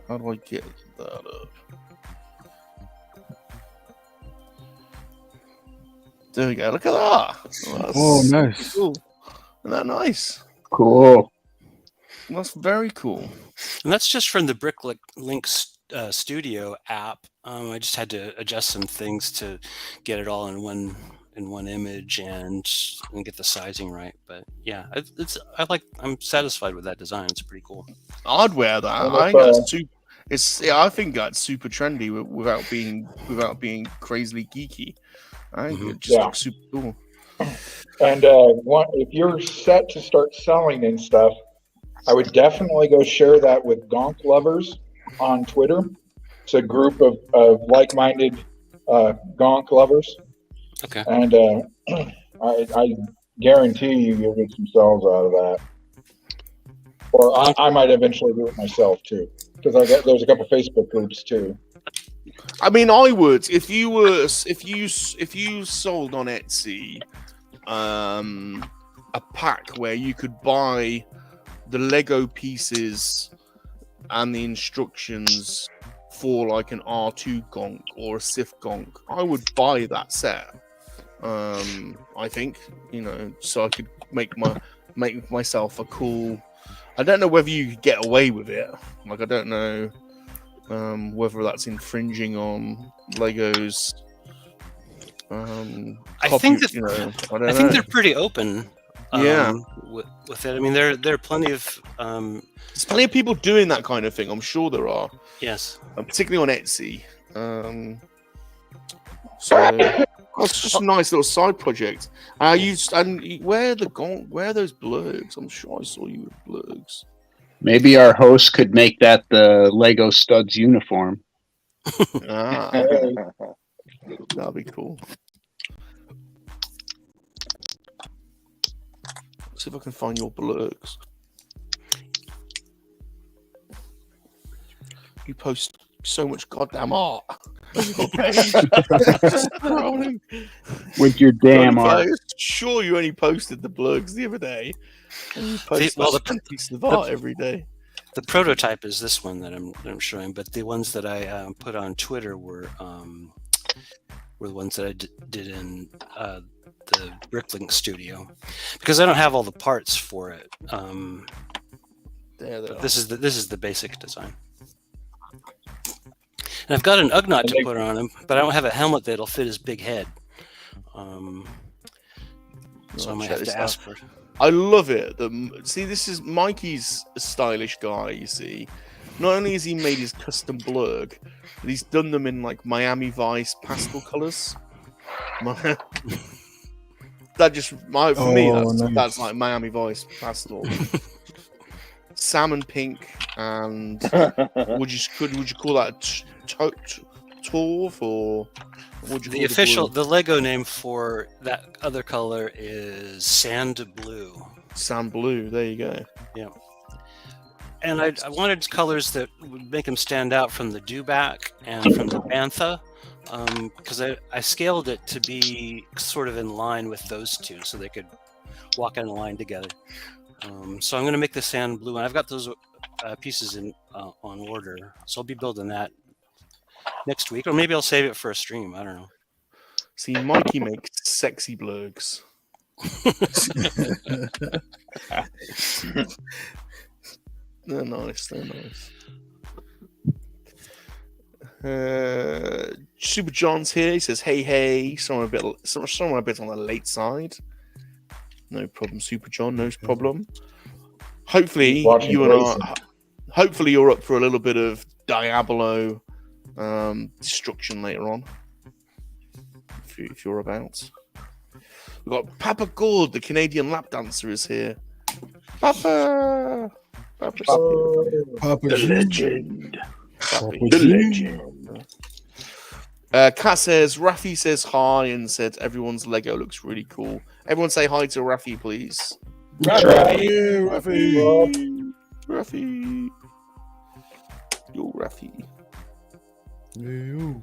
B: How do I get that up? There we go. Look at that.
F: Oh, nice.
B: Cool. Isn't that nice?
G: Cool.
B: That's very cool.
C: And that's just from the Bricklink Studio app. I just had to adjust some things to get it all in one image and get the sizing right. But yeah, I'm satisfied with that design. It's pretty cool.
B: I'd wear that. I think that's I think that's super trendy without being crazily geeky. I think it just looks super cool.
D: And if you're set to start selling and stuff, I would definitely go share that with Gonk Lovers on Twitter. It's a group of like-minded Gonk lovers.
C: Okay.
D: And I guarantee you'll get some sales out of that. Or I might eventually do it myself too, because there's a couple Facebook groups too.
B: I mean, I would if you sold on Etsy a pack where you could buy the Lego pieces and the instructions for like an R2 Gonk or a Sith Gonk, I would buy that set. I think, you know, so I could make myself a cool. I don't know whether you could get away with it. Like, I don't know whether that's infringing on Lego's.
C: I think they're pretty open. With it. I mean, there are plenty of.
B: There's plenty of people doing that kind of thing. I'm sure there are.
C: Yes.
B: Particularly on Etsy. So that's just a nice little side project. Where are those blurgs? I'm sure I saw you with blurgs.
G: Maybe our host could make that the Lego Studs uniform.
B: That'd be cool. See if I can find your blurgs. You post so much goddamn art.
G: With your damn art.
B: Sure, you only posted the blurgs the other day. And you post a piece of art every day.
C: The prototype is this one that I'm showing, but the ones that I put on Twitter were the ones that I did in the Bricklink Studio, because I don't have all the parts for it. This is the basic design. And I've got an Ugnaught to put on him, but I don't have a helmet that'll fit his big head. So I might have to ask for it.
B: I love it. See, this is Mikey's a stylish guy, you see. Not only has he made his custom blurg, but he's done them in like Miami Vice pastel colors. That's like Miami Vice pastel. Salmon pink, and would you call that taupe, or would you call
C: the Lego name for that other color is sand blue.
B: Sand blue, there you go.
C: Yeah. And I wanted colors that would make them stand out from the dewback and from the bantha, because I scaled it to be sort of in line with those two, so they could walk in a line together. So I'm going to make the sand blue, and I've got those pieces on order, so I'll be building that next week, or maybe I'll save it for a stream. I don't know.
B: See, Mikey makes sexy blurgs. They're nice. They're nice. Super John's here. He says, "Hey, someone a bit on the late side." No problem, Super John. No problem. Hopefully,
D: Watching racing.
B: Hopefully, you're up for a little bit of Diablo destruction later on. If you're about. We've got Papa Gord, the Canadian lap dancer, is here. Papa
E: The
F: G.
E: legend.
F: Papa
E: The
F: G.
E: legend.
B: Kat says, Rafi says hi and said everyone's Lego looks really cool. Everyone say hi to Rafi, please.
F: Yeah, Rafi.
B: Rafi. Yo, Rafi.
F: Yeah, yo.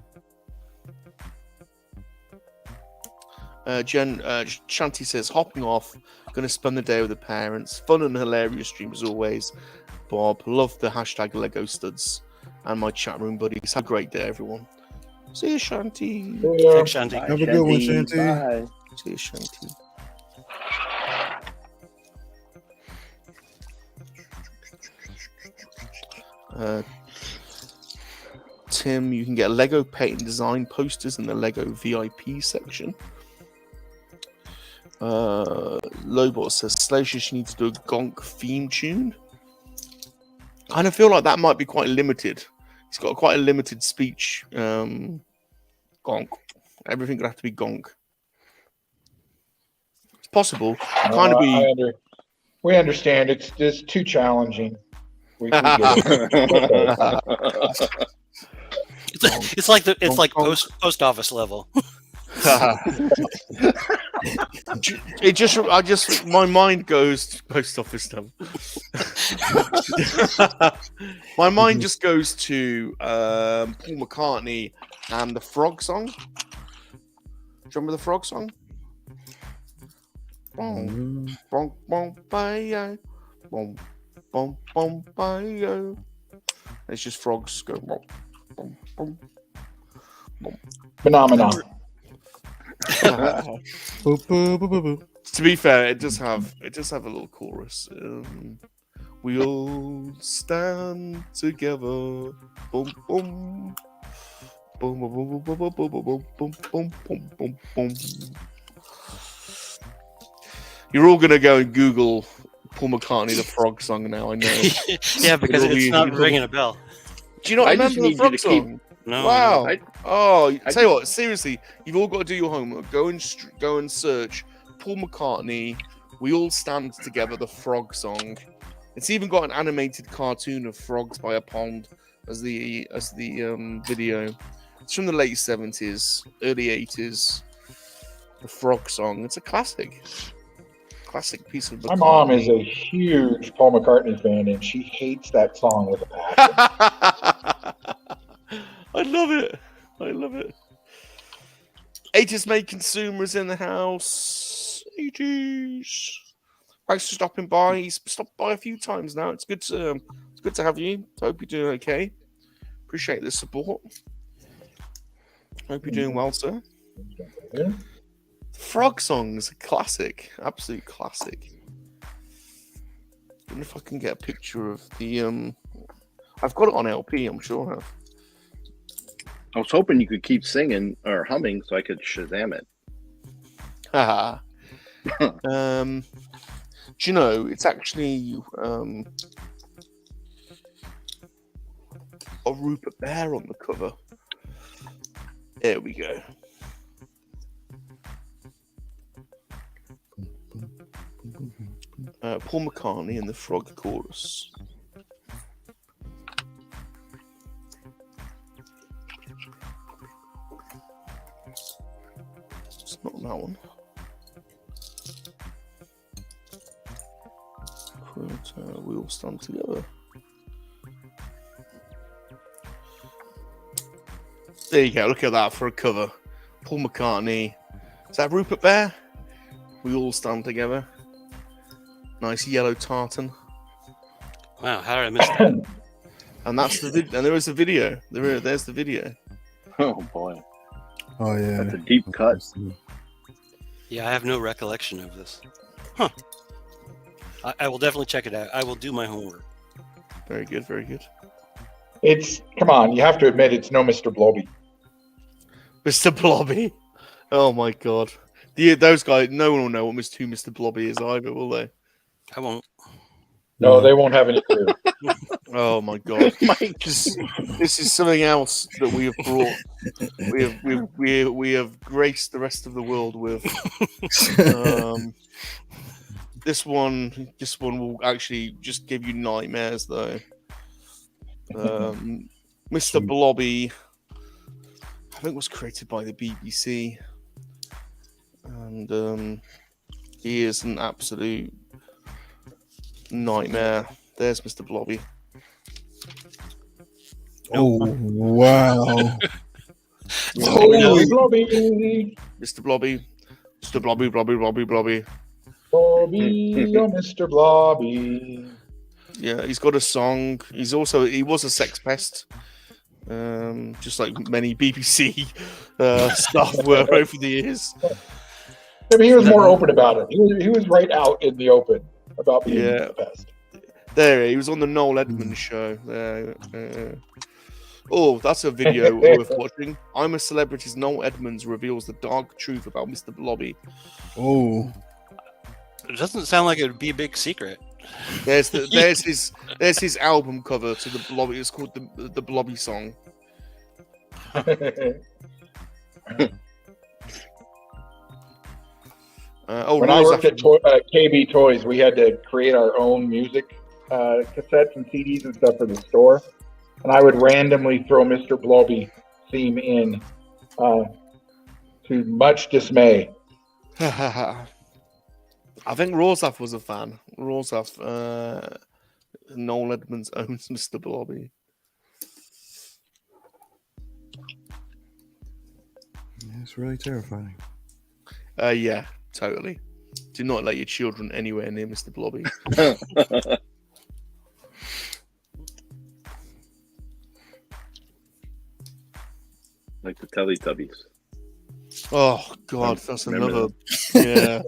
B: Shanti says, hopping off, gonna spend the day with the parents. Fun and hilarious stream as always. Bob, love the hashtag Lego Studs and my chat room buddies. Have a great day, everyone. See you, Shanti.
C: Thanks, Shanti.
F: Have a good one, Shanti.
E: Bye.
B: See you, Shanti. Tim, you can get Lego paint and design posters in the Lego VIP section. Lobot says, Salacious, you need to do a gonk theme tune. I kind of feel like that might be quite limited. It's got quite a limited speech. Gonk. Everything would have to be gonk. It's possible. Kind of be.
D: We understand. It's just too challenging. We get it.
C: It's like post office level.
B: My mind goes to post office stuff. My mind just goes to Paul McCartney and the Frog song. Do you remember the Frog song? Boom, boom, boom, boom, boom, boom, boom, boom. It's just frogs go boom, boom, boom, boom.
D: Phenomenon.
B: To be fair, it does have a little chorus. We all stand together. Boom, boom. Boom, boom, boom, boom, boom, boom, boom, boom, boom, boom, boom, boom. You're all gonna go and Google Paul McCartney the Frog song now. I know.
C: Yeah, because it's not ringing a bell.
B: Do you not
E: I just
B: remember the
E: need you
B: Frog
E: to keep-
B: song?
C: No.
B: Wow.
E: I
B: Tell you what, seriously, you've all got to do your homework. Go and search Paul McCartney. We all stand together. The Frog song. It's even got an animated cartoon of frogs by a pond as the video. It's from the late 70s, early 80s. The Frog song. It's a classic. Classic piece of.
D: My mom is a huge Paul McCartney fan, and she hates that song with a passion.
B: I love it. 80s made consumers in the house. 80s. Thanks for stopping by. He's stopped by a few times now. It's good to have you. Hope you're doing okay. Appreciate the support. Hope you're doing well, sir. Frog song is a classic, absolute classic. I wonder if I can get a picture of the. I've got it on LP. I'm sure I have.
E: I was hoping you could keep singing or humming so I could Shazam it.
B: Haha. Do you know it's actually a Rupert Bear on the cover? There we go. Paul McCartney and the Frog chorus. It's not that one. We all stand together. There you go. Look at that for a cover. Paul McCartney. Is that Rupert Bear? We all stand together. Nice yellow tartan.
C: Wow, how did I miss that?
B: And that's the and there is a video. There's the video.
E: Oh boy,
F: Oh yeah.
E: that's a deep cut.
C: Yeah, I have no recollection of this. Huh. I will definitely check it out. I will do my homework.
B: Very good, very good.
D: Come on, you have to admit it's no Mr. Blobby.
B: Mr. Blobby. Oh my god. Those guys, no one will know what who Mr. Blobby is either, will they?
C: I won't.
D: No, they won't have any clue.
B: Oh my god.
E: Mike.
B: This is something else that we have brought. We have graced the rest of the world with. This one will actually just give you nightmares though. Mr. Blobby, I think, was created by the BBC, and he is an absolute nightmare. There's Mr. Blobby.
F: Oh wow.
D: Holy Blobby!
B: Mr. Blobby. Mr. Blobby, Blobby, Blobby, Blobby.
D: Blobby, oh Mr. Blobby.
B: Yeah, he's got a song. He was a sex pest. Just like many BBC stuff were over the years.
D: I mean, he was more open about it. He was right out in the open about being the best.
B: There, he was on the Noel Edmonds show. There. Oh, that's a video worth watching. I'm a Celebrity's Noel Edmonds reveals the dark truth about Mr. Blobby.
F: Oh.
C: It doesn't sound like it would be a big secret.
B: There's his album cover to the Blobby. It's called the Blobby song.
D: When I worked at KB Toys, we had to create our own music cassettes and CDs and stuff for the store, and I would randomly throw Mr. Blobby theme in, to much dismay.
B: I think Rosaf was a fan. Rosaf, Noel Edmonds owns Mr. Blobby.
F: It's really terrifying.
B: Yeah, totally. Do not let your children anywhere near Mr. Blobby.
E: Like the Teletubbies.
B: Oh God, that's
E: Remember
B: another. Yeah,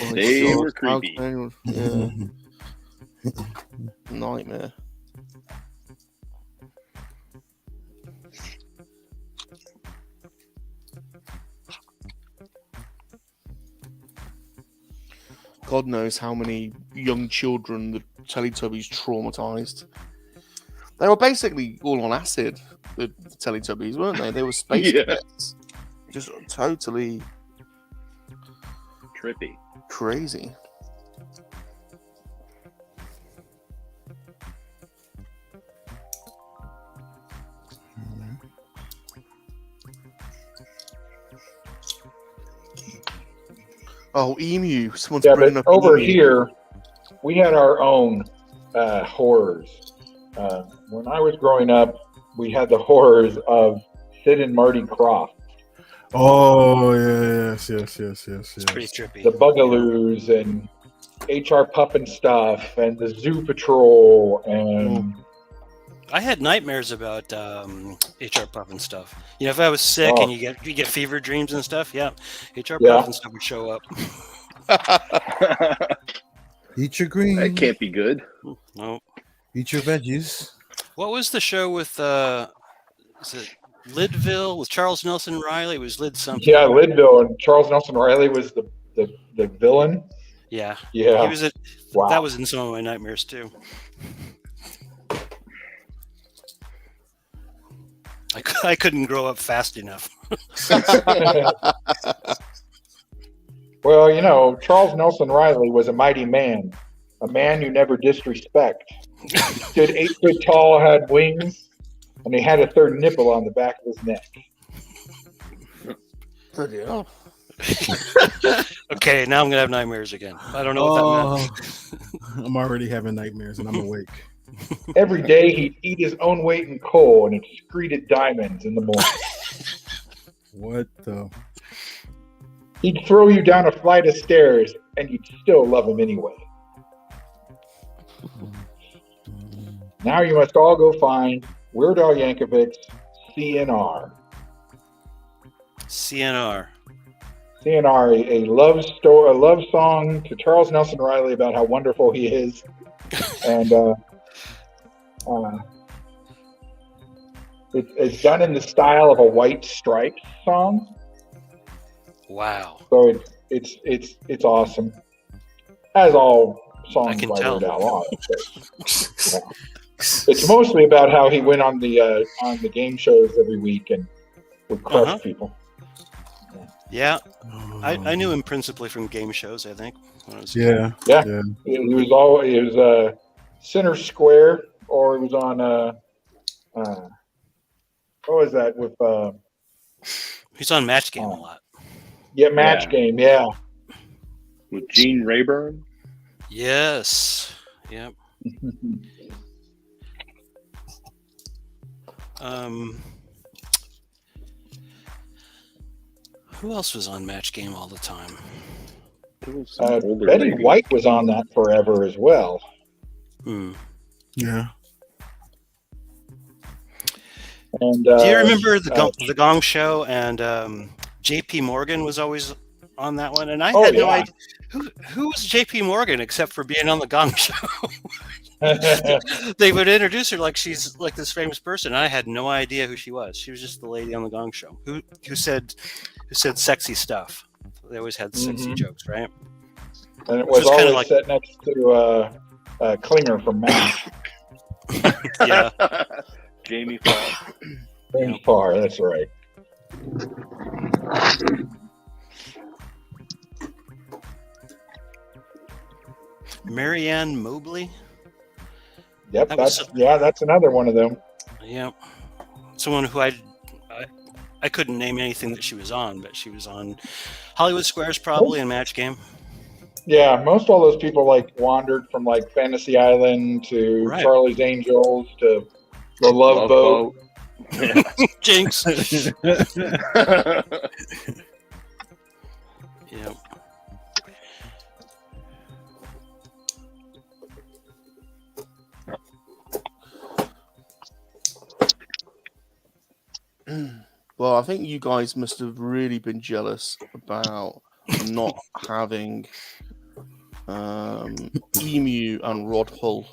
B: oh,
E: They
B: God.
E: were creepy.
B: Yeah. Nightmare. God knows how many young children the Teletubbies traumatized. They were basically all on acid, the Teletubbies, weren't they? They were space pets. Just totally
E: Trippy.
B: crazy. Oh, emu! Someone's bringing up
D: over
B: emu.
D: here, we had our own horrors. When I was growing up, we had the horrors of Sid and Marty Krofft.
F: Oh yes.
C: It's pretty trippy.
D: The Bugaloos and HR Puffin stuff and the Zoo Patrol and
C: I had nightmares about HR Puffin stuff. You know, if I was sick and you get fever dreams and stuff, HR Puffin stuff would show up.
F: Eat your greens.
E: That can't be good.
C: No.
F: Eat your veggies.
C: What was the show with is it Lidville with Charles Nelson Riley? It was Lid something.
D: Yeah, Lidville, and Charles Nelson Riley was the villain.
C: Yeah.
D: Yeah.
C: He was
D: Wow.
C: That was in some of my nightmares too. I couldn't grow up fast enough.
D: Well, you know, Charles Nelson Riley was a mighty man, a man you never disrespect. He stood 8 foot tall, had wings, and he had a third nipple on the back of his neck.
B: Bloody hell.
C: Okay, now I'm gonna have nightmares again. I don't know what that meant.
F: I'm already having nightmares and I'm awake.
D: Every day he'd eat his own weight in coal and excreted diamonds in the morning.
F: What the?
D: He'd throw you down a flight of stairs and you'd still love him anyway. Now you must all go find Weird Al Yankovic's CNR.
C: CNR.
D: CNR, a love story, a love song to Charles Nelson Riley about how wonderful he is, and it's done in the style of a White Stripes song.
C: Wow.
D: So it's awesome, as all songs
C: I can
D: by
C: tell.
D: Weird Al are. Yeah. It's mostly about how he went on the game shows every week and would crush people.
C: Yeah, I knew him principally from game shows. I think. When I was a
F: Yeah.
C: kid.
D: He was Center Square, or he was on what was that with
C: He's on Match Game a lot.
D: Match Game, yeah.
E: With Gene Rayburn.
C: Yes. Yep. Who else was on Match Game all the time?
D: Betty White was on that forever as well.
F: Yeah.
D: And
C: do you remember the Gong Show? And J.P. Morgan was always on that one, and I had no idea who was J.P. Morgan except for being on the Gong Show. They would introduce her like she's like this famous person. And I had no idea who she was. She was just the lady on the Gong Show who said sexy stuff. They always had sexy jokes, right?
D: And it was always like set next to Klinger from Mash.
C: Yeah.
E: Jamie Farr.
D: Jamie Farr, that's right.
C: Marianne Mobley.
D: Yep, that's another one of them.
C: Yeah, someone who I couldn't name anything that she was on, but she was on Hollywood Squares probably and Match Game.
D: Yeah, most all those people like wandered from like Fantasy Island to Charlie's Angels to the Love Boat.
E: Yeah.
C: Jinx. Yep.
B: Well, I think you guys must have really been jealous about not having Emu and Rod Hull.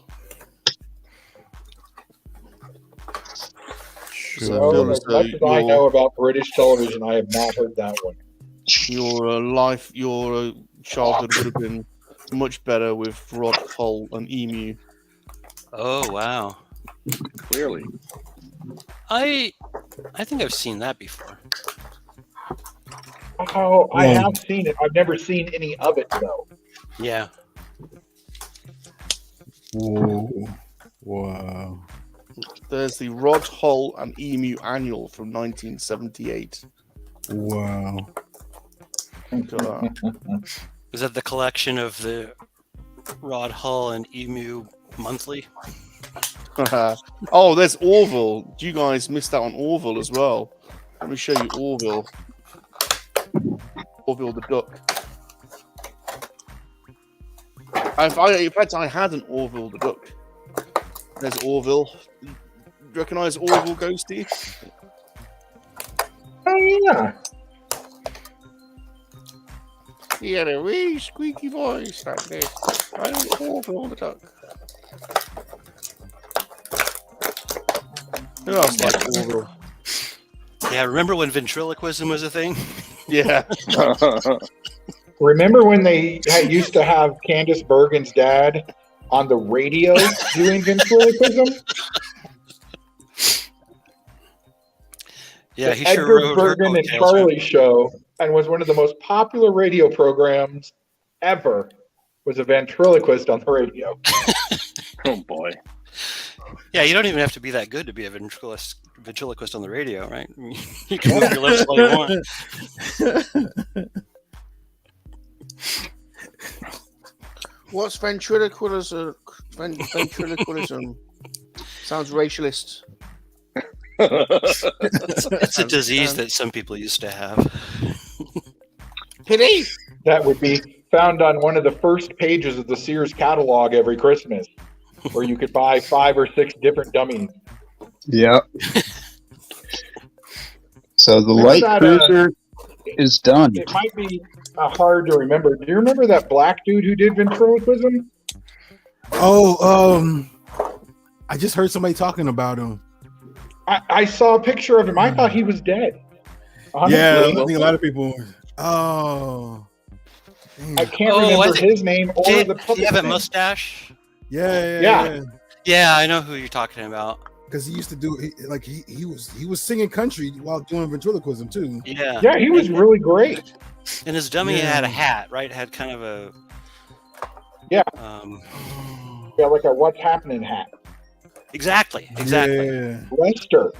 D: So, as much as I know about British television, I have not heard that one.
B: Your childhood would have been much better with Rod Hull and Emu.
C: Oh wow!
E: Clearly,
C: I think I've seen that before.
D: Oh, I have seen it. I've never seen any of it though.
C: Yeah.
F: Whoa. Wow.
B: There's the Rod Hull and Emu Annual from 1978.
F: Wow.
C: Is that the collection of the Rod Hull and Emu Monthly?
B: Oh, there's Orville. You guys missed out on Orville as well. Let me show you Orville. Orville the duck. In fact, I had an Orville the duck. There's Orville. Do you recognize Orville, Ghosty?
D: Oh, yeah.
B: He had a really squeaky voice like this. I was Orville the duck. Who else liked Orville?
C: Yeah, remember when ventriloquism was a thing?
B: Yeah.
D: Remember when they used to have Candace Bergen's dad on the radio doing ventriloquism?
C: Yeah,
D: the Edgar Bergen and Charlie show, and was one of the most popular radio programs ever. Was a ventriloquist on the radio.
E: Oh boy.
C: Yeah, you don't even have to be that good to be a ventriloquist on the radio, right? You can move your lips all you want.
B: What's ventriloquism? Ventriloquism sounds racialist.
C: It's a disease that some people used to have.
B: Pity.
D: That would be found on one of the first pages of the Sears catalog every Christmas, where you could buy 5 or 6 different dummies.
G: Yep. So the
D: Remember
G: light
D: that,
G: cruiser. is done.
D: It might be hard to remember. Do you remember that black dude who did ventriloquism?
F: Oh, I just heard somebody talking about him.
D: I saw a picture of him. I thought he was dead. Honestly.
F: Yeah, I think a lot of people. Oh,
D: I can't remember his name or the
C: Did he
D: puppet
C: have a
D: name.
C: mustache?
F: yeah.
C: Yeah, I know who you're talking about.
F: Because he used to do he was singing country while doing ventriloquism too.
C: Yeah.
D: Yeah, he was really great.
C: And his dummy had a hat, right? Had kind of a
D: Yeah.
C: Um,
D: Yeah, like a What's Happening hat.
C: exactly.
F: Yeah.
D: Lester.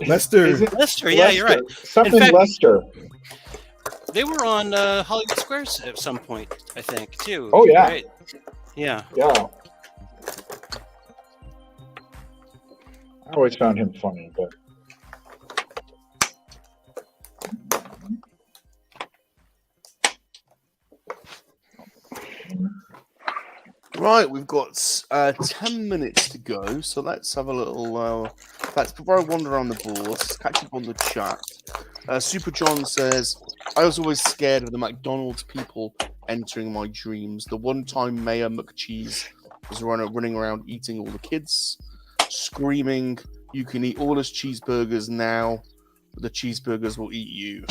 F: Lester.
D: Is it
C: Lester, yeah, you're right.
D: Something
C: In fact-
D: Lester.
C: They were on Hollywood Squares at some point, I think, too.
D: Oh, yeah.
C: Right? Yeah.
D: Yeah. I always found him funny, but
B: Right, we've got 10 minutes to go, so let's have a little. Let's before I wander around the board, let's catch up on the chat. Super John says, "I was always scared of the McDonald's people entering my dreams. The one time Mayor McCheese was running around eating all the kids, screaming, 'You can eat all his cheeseburgers now, but the cheeseburgers will eat you.'"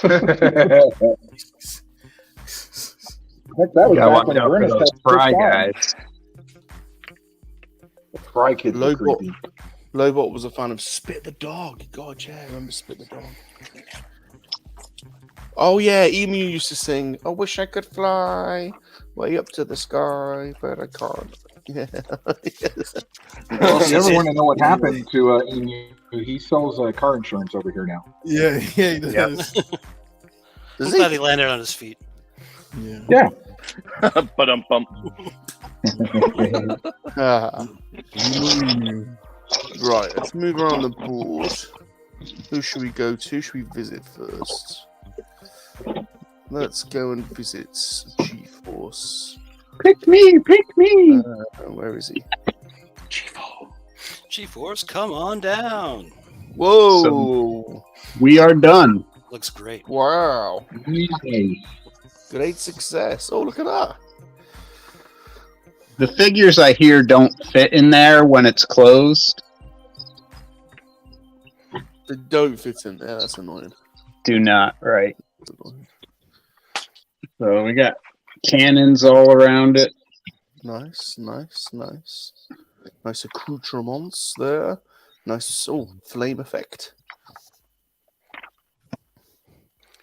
D: that was
G: Gotta
D: back
G: watch
D: when
G: out for
D: Ernest
G: those
D: had
G: fry
D: Chris
G: guys.
D: The Fry kids were
B: Lobot,
D: creepy.
B: Lobot was a fan of Spit the Dog. God, yeah, I remember Spit the Dog. Oh yeah, Emu used to sing, "I wish I could fly way up to the sky, but I can't." Yeah.
D: If you ever want to know what happened to Emu, he sells car insurance over here now.
F: Yeah, he does.
C: I'm glad he landed on his feet.
F: Yeah.
E: But bump.
B: Ah. Right, let's move around the board. Who should we go to? Should we visit first? Let's go and visit G-Force.
G: Pick me, pick me.
B: Where is he?
C: G-Force, come on down.
B: Whoa!
G: We are done.
C: Looks great.
B: Wow!
D: Nice.
B: Great success. Oh, look at that.
G: The figures I hear don't fit in there when it's closed.
B: They don't fit in there. That's annoying.
G: Do not, right?
B: That's annoying.
G: So we got cannons all around it.
B: Nice. Nice accoutrements there. Nice. Oh, flame effect.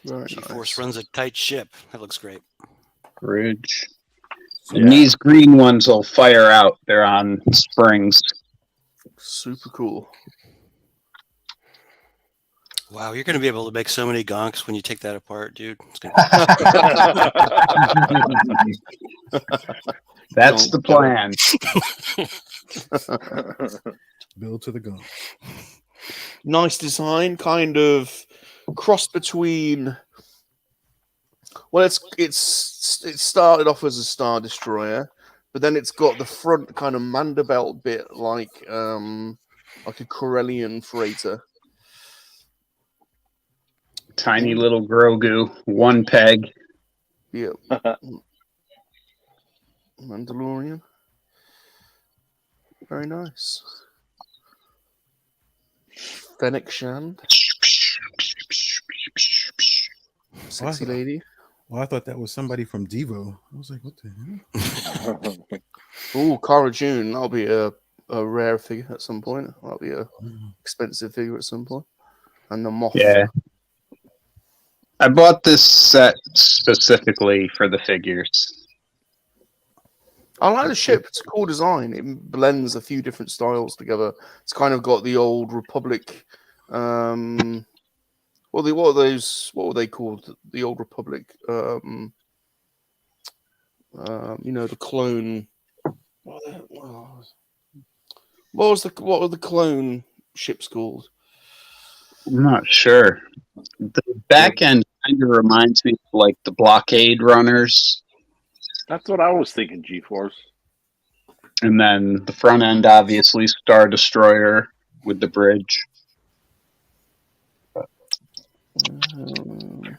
B: Very
C: G-Force
B: nice.
C: runs a tight ship. That looks great.
G: Bridge. And these green ones will fire out. They're on springs.
B: Super cool.
C: Wow, you're going to be able to make so many gonks when you take that apart, dude. It's gonna...
G: That's the plan.
F: Build to the gun.
B: Nice design, kind of cross between. Well, it started off as a Star Destroyer, but then it's got the front kind of Mandibelt bit like a Corellian freighter.
G: Tiny little Grogu, one peg.
B: Yep. Mandalorian. Very nice. Fennec Shand. Sexy lady.
F: Well, I thought that was somebody from Devo. I was like, what the hell?
B: Oh, Cara June. That'll be a rare figure at some point. That'll be a expensive figure at some point. And the Moth.
G: Yeah. I bought this set specifically for the figures.
B: I like the ship. It's a cool design. It blends a few different styles together. It's kind of got the old Republic. What were they called? The old Republic. The clone. What were the clone ships called?
G: I'm not sure. The back end kind of reminds me of like the blockade runners.
E: That's what I was thinking, G-Force.
G: And then the front end, obviously, Star Destroyer with the bridge.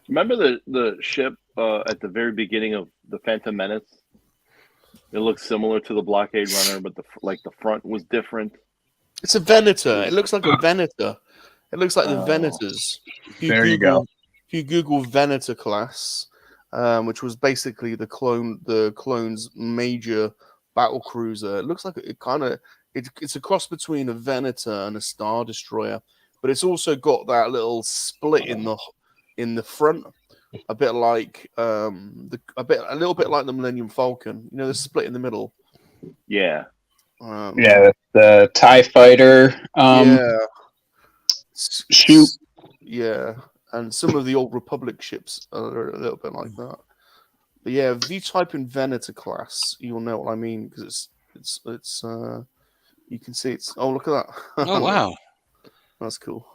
E: Remember the ship at the very beginning of the Phantom Menace? It looks similar to the blockade runner, but the front was different.
B: It's a Venator. It looks like a Venator. It looks like the
E: Oh.
B: Venators.
G: There you go.
B: If you Google Venator class, which was basically the clone's major battle cruiser, it looks like it's a cross between a Venator and a Star Destroyer, but it's also got that little split in the front, a bit like a little bit like the Millennium Falcon. You know, the split in the middle.
E: Yeah.
G: Yeah, the TIE fighter. Shoot.
B: Yeah, and some of the old Republic ships are a little bit like that. But yeah, if you type in Venator class, you'll know what I mean, because it's you can see it's. Oh, look at that!
C: Oh wow,
B: that's cool.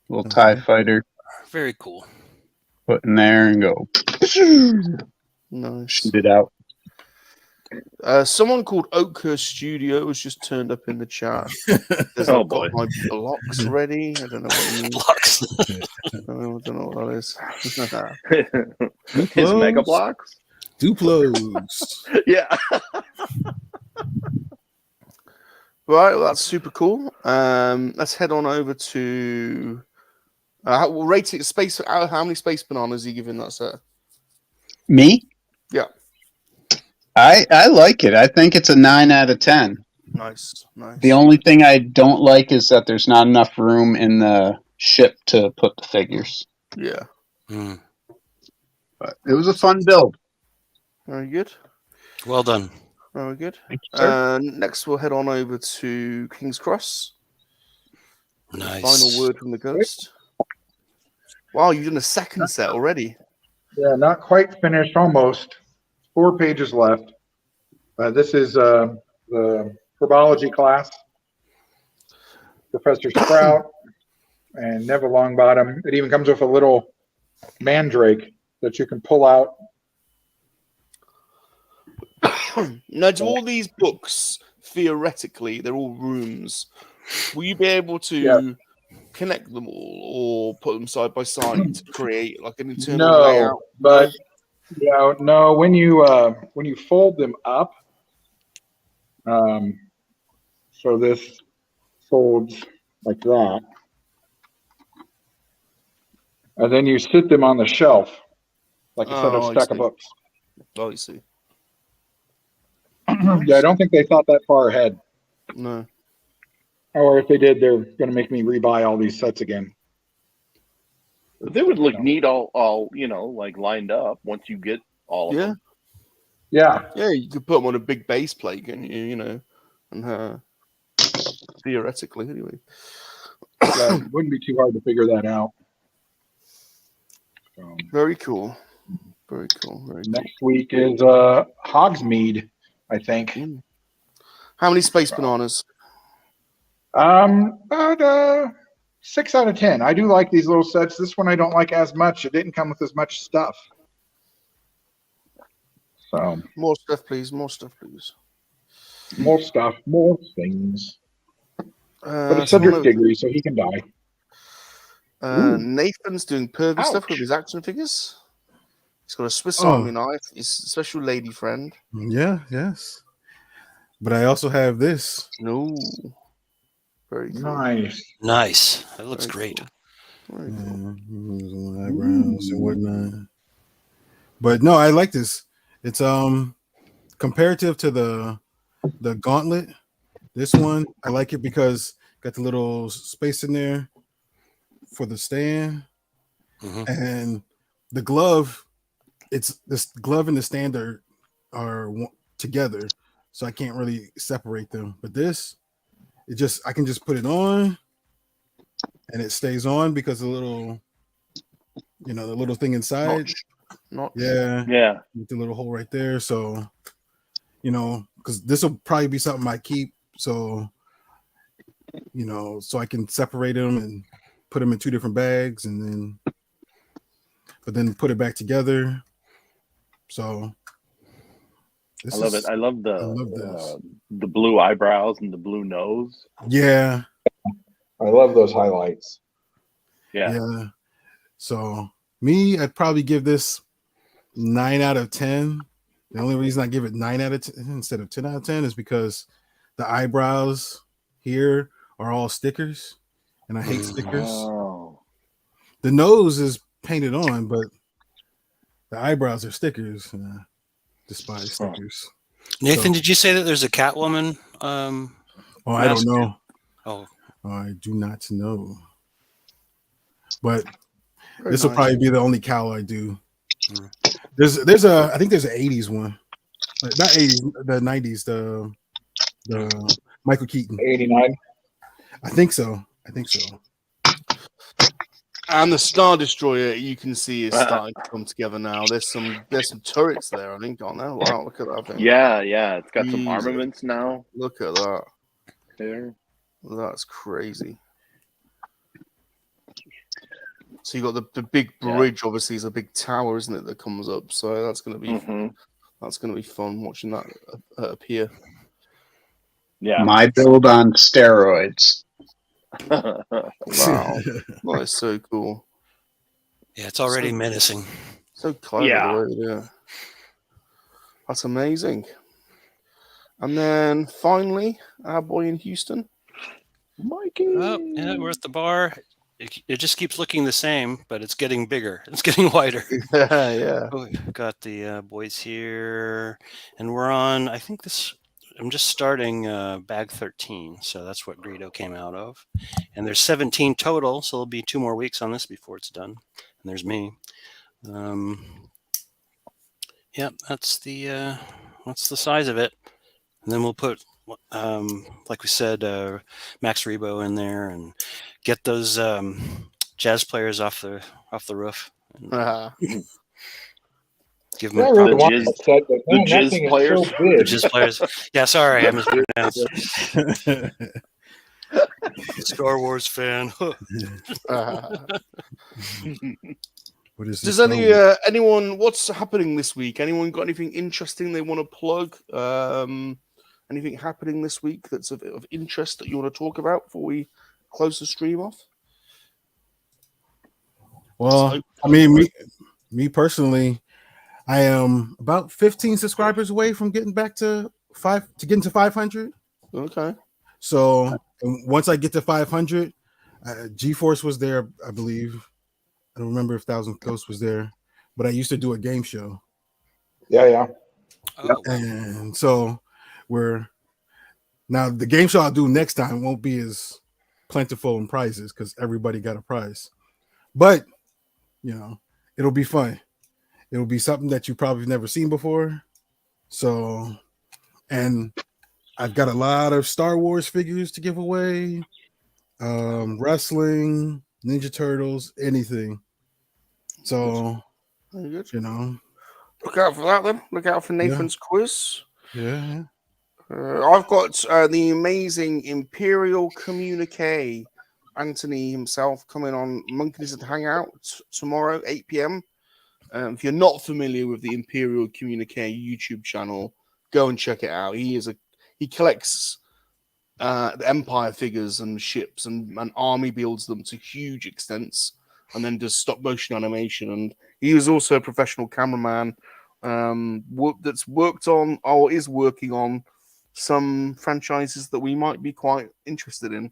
G: Little TIE fighter.
C: very cool.
G: Put in there and go.
B: Nice.
G: Shoot it out.
B: Someone called Oakhurst Studio has just turned up in the chat.
E: Oh,
B: I've
E: boy.
B: got my blocks ready. I don't know what you mean.
C: Blocks.
B: I don't know what that is.
E: His Mega Blocks?
F: Duplos.
E: Yeah.
B: Right, well, that's super cool. Let's head on over to we'll rate it space. How many space bananas are you giving that set?
G: Me?
B: Yeah.
G: I like it. I think it's a 9 out of 10.
B: Nice.
G: The only thing I don't like is that there's not enough room in the ship to put the figures.
B: Yeah.
G: But it was a fun build.
B: Very good.
C: Well done.
B: Very good.
G: Thank you, sir.
B: Next, we'll head on over to King's Cross.
C: Nice.
B: Final word from the ghost. Wow, you've done a second set already.
D: Yeah, not quite finished, almost. 4 pages left. This is the herbology class. Professor Sprout and Neville Longbottom. It even comes with a little mandrake that you can pull out.
B: Now, do all these books, theoretically, they're all rooms. Will you be able to connect them all or put them side by side to create like an internal layout?
D: But no. When you fold them up, so this folds like that, and then you sit them on the shelf like a set of stack of books.
B: Oh, I see.
D: Yeah, I don't think they thought that far ahead.
B: No.
D: Or if they did, they're going to make me rebuy all these sets again.
E: They would look neat all like lined up once you get all of them.
D: Yeah.
B: Yeah, you could put them on a big base plate, and and theoretically, anyway.
D: It wouldn't be too hard to figure that out. So,
B: very cool. Very cool. Very cool.
D: Next week is Hogsmeade, I think.
B: How many space bananas?
D: About 6 out of 10. I do like these little sets. This one I don't like as much. It didn't come with as much stuff. So
B: more stuff, please. More stuff, please.
D: More stuff. More things. But it's Cedric Diggory, so he can die.
B: Nathan's doing pervy stuff with his action figures. He's got a Swiss Army knife. His special lady friend.
F: Yeah, yes. But I also have this.
B: No. Very cool.
C: Nice. That looks great.
B: Cool. Very cool.
F: Eyebrows and whatnot. But no, I like this. It's comparative to the gauntlet. This one, I like it because got the little space in there for the stand. And the glove, it's this glove and the stand are together, so I can't really separate them. But this, I can just put it on and it stays on because the little, the little thing inside. Yeah. With the little hole right there. So, because this will probably be something I keep. So, so I can separate them and put them in 2 different bags but then put it back together. So
E: I love it. I love the blue eyebrows and the blue nose.
F: Yeah.
D: I love those highlights.
E: Yeah.
F: So me, I'd probably give this 9 out of 10. The only reason I give it 9 out of 10 instead of 10 out of 10 is because the eyebrows here are all stickers, and I hate stickers.
E: Oh.
F: The nose is painted on, but the eyebrows are stickers, and I despise stickers.
C: Nathan,
F: So-
C: did you say that there's a Catwoman?
F: Oh, I don't
C: mask?
F: know.
C: Oh,
F: I do not know. But
B: Very
F: this will
B: nice.
F: probably be the only cowl I do.
C: Mm.
F: There's a I think there's an 80s one. Not 80s, the 90s, the Michael Keaton.
D: 89.
F: I think so.
B: And the Star Destroyer, you can see, is starting to come together now. There's some turrets there, I think, on there. Wow, look at that thing.
E: Yeah, it's got some
B: Jesus.
E: armaments now.
B: Look at that.
E: There.
B: That's crazy. So you got the big bridge. Obviously, is a big tower, isn't it? That comes up. So that's going to be fun watching that appear.
E: Yeah.
G: My build on steroids.
B: Wow, that is so cool.
C: yeah, it's already menacing.
B: So clever.
E: Yeah.
B: The way they do it. That's amazing. And then finally, our boy in Houston,
E: Mikey.
C: Oh, yeah, we're at the bar. It just keeps looking the same, but it's getting bigger. It's getting wider.
B: yeah.
C: Oh, we've got the boys here, and we're on. I think this. I'm just starting bag 13, so that's what Greedo came out of. And there's 17 total, so there'll be 2 more weeks on this before it's done. And there's me. Yeah, that's the size of it. And then we'll put, like we said, Max Rebo in there and get those jazz players off the roof. And give them
D: I
C: a
D: really
E: The
D: want
E: jizz-
D: that set, but man,
E: jizz
D: that thing
E: players?
D: is so
C: the
D: big.
C: jazz players. Yeah, sorry, I mispronounced. Star Wars fan.
F: What is
B: Does
F: this?
B: anyone? What's happening this week? Anyone got anything interesting they want to plug? Anything happening this week that's of interest that you want to talk about before we close the stream off?
F: Well, I mean, me personally, I am about 15 subscribers away from getting back to 500.
B: Okay.
F: So once I get to 500, G-Force was there, I believe. I don't remember if Thousand Coast was there, but I used to do a game show.
D: Yeah.
C: Oh,
F: And so now the game show I'll do next time won't be as plentiful in prizes because everybody got a prize. But it'll be fun. It'll be something that you probably never seen before. So, and I've got a lot of Star Wars figures to give away, wrestling, Ninja Turtles, anything. So,
B: Very good.
F: Look
B: out for that then. Look out for Nathan's quiz.
F: Yeah.
B: I've got the amazing Imperial Communique, Anthony himself, coming on Monkey-LiZaRD Hangout tomorrow, 8 p.m. If you're not familiar with the Imperial Communique YouTube channel, go and check it out. He collects the Empire figures and ships and army builds them to huge extents and then does stop motion animation. And he was also a professional cameraman that's worked on or is working on some franchises that we might be quite interested in.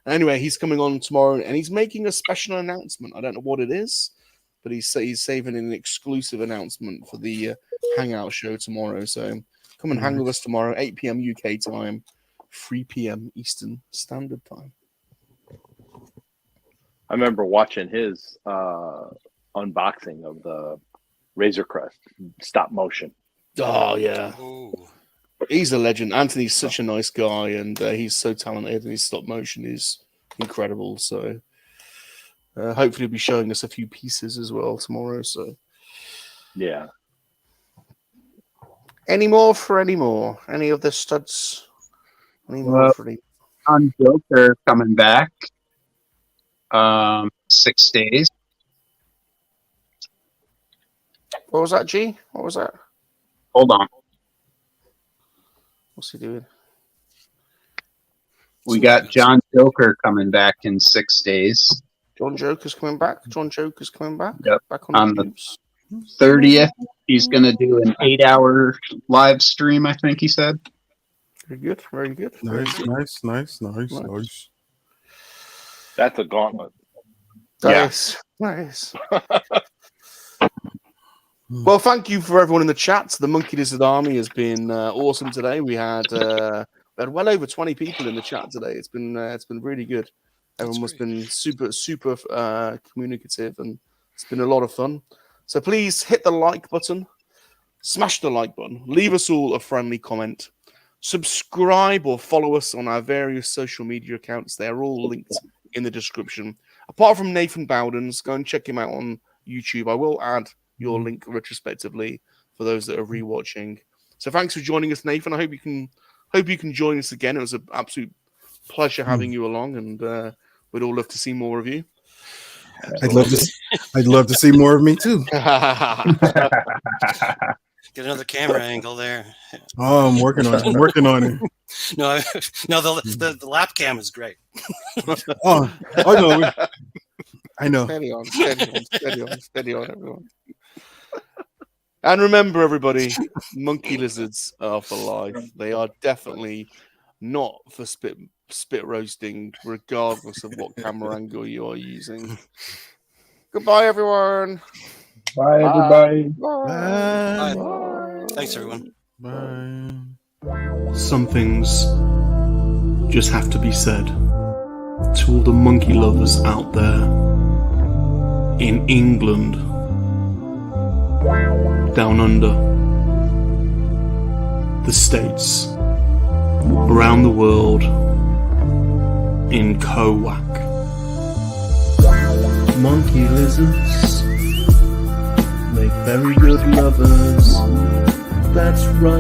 B: Anyway, he's coming on tomorrow and he's making a special announcement. I don't know what it is, but he's saving an exclusive announcement for the Hangout show tomorrow. So come and hang with us tomorrow, 8 p.m. UK time, 3 p.m. Eastern Standard Time.
E: I remember watching his unboxing of the Razor Crest stop motion.
B: Oh, yeah.
C: oh.
B: He's a legend. Anthony's such a nice guy, and he's so talented, and his stop motion is incredible. So hopefully he'll be showing us a few pieces as well tomorrow. So
E: Yeah.
B: any more? Any of the studs? Any more for any?
G: On Joker coming back. 6 days.
B: What was that, G? What was that?
G: Hold on.
B: What's he doing?
G: We got John Joker coming back in 6 days.
B: John Joker's coming back.
G: Yep.
B: Back on
G: On
B: the
G: the
B: tubes.
G: 30th, he's going to do an 8-hour live stream, I think he said.
B: Very good. Very good. Very
F: Nice,
B: good.
F: nice.
E: That's a gauntlet.
B: Nice. Well, thank you for everyone in the chat. The Monkey-Lizard Army has been awesome today. We had well over 20 people in the chat today. It's been really good. Everyone has been super communicative, and it's been a lot of fun. So please hit the like button, smash the like button, leave us all a friendly comment, subscribe or follow us on our various social media accounts. They're all linked in the description. Apart from Nathan Bowden's, go and check him out on YouTube. I will add your link retrospectively for those that are rewatching. So thanks for joining us, Nathan. I hope you can join us again. It was an absolute pleasure having you along, and we'd all love to see more of you.
F: I'd love to see more of me too.
C: Get another camera angle there.
F: Oh, I'm working on it.
C: No, the lap cam is great.
F: Oh no. I know.
B: Steady on, everyone. And remember, everybody, monkey lizards are for life. They are definitely not for spit roasting, regardless of what camera angle you are using. Goodbye, everyone.
D: Bye, everybody.
F: Bye.
C: Bye. Thanks, everyone.
F: Bye.
A: Some things just have to be said to all the monkey lovers out there in England, down under, the States, around the world, in KoWaK. Monkey lizards make very good lovers. That's right.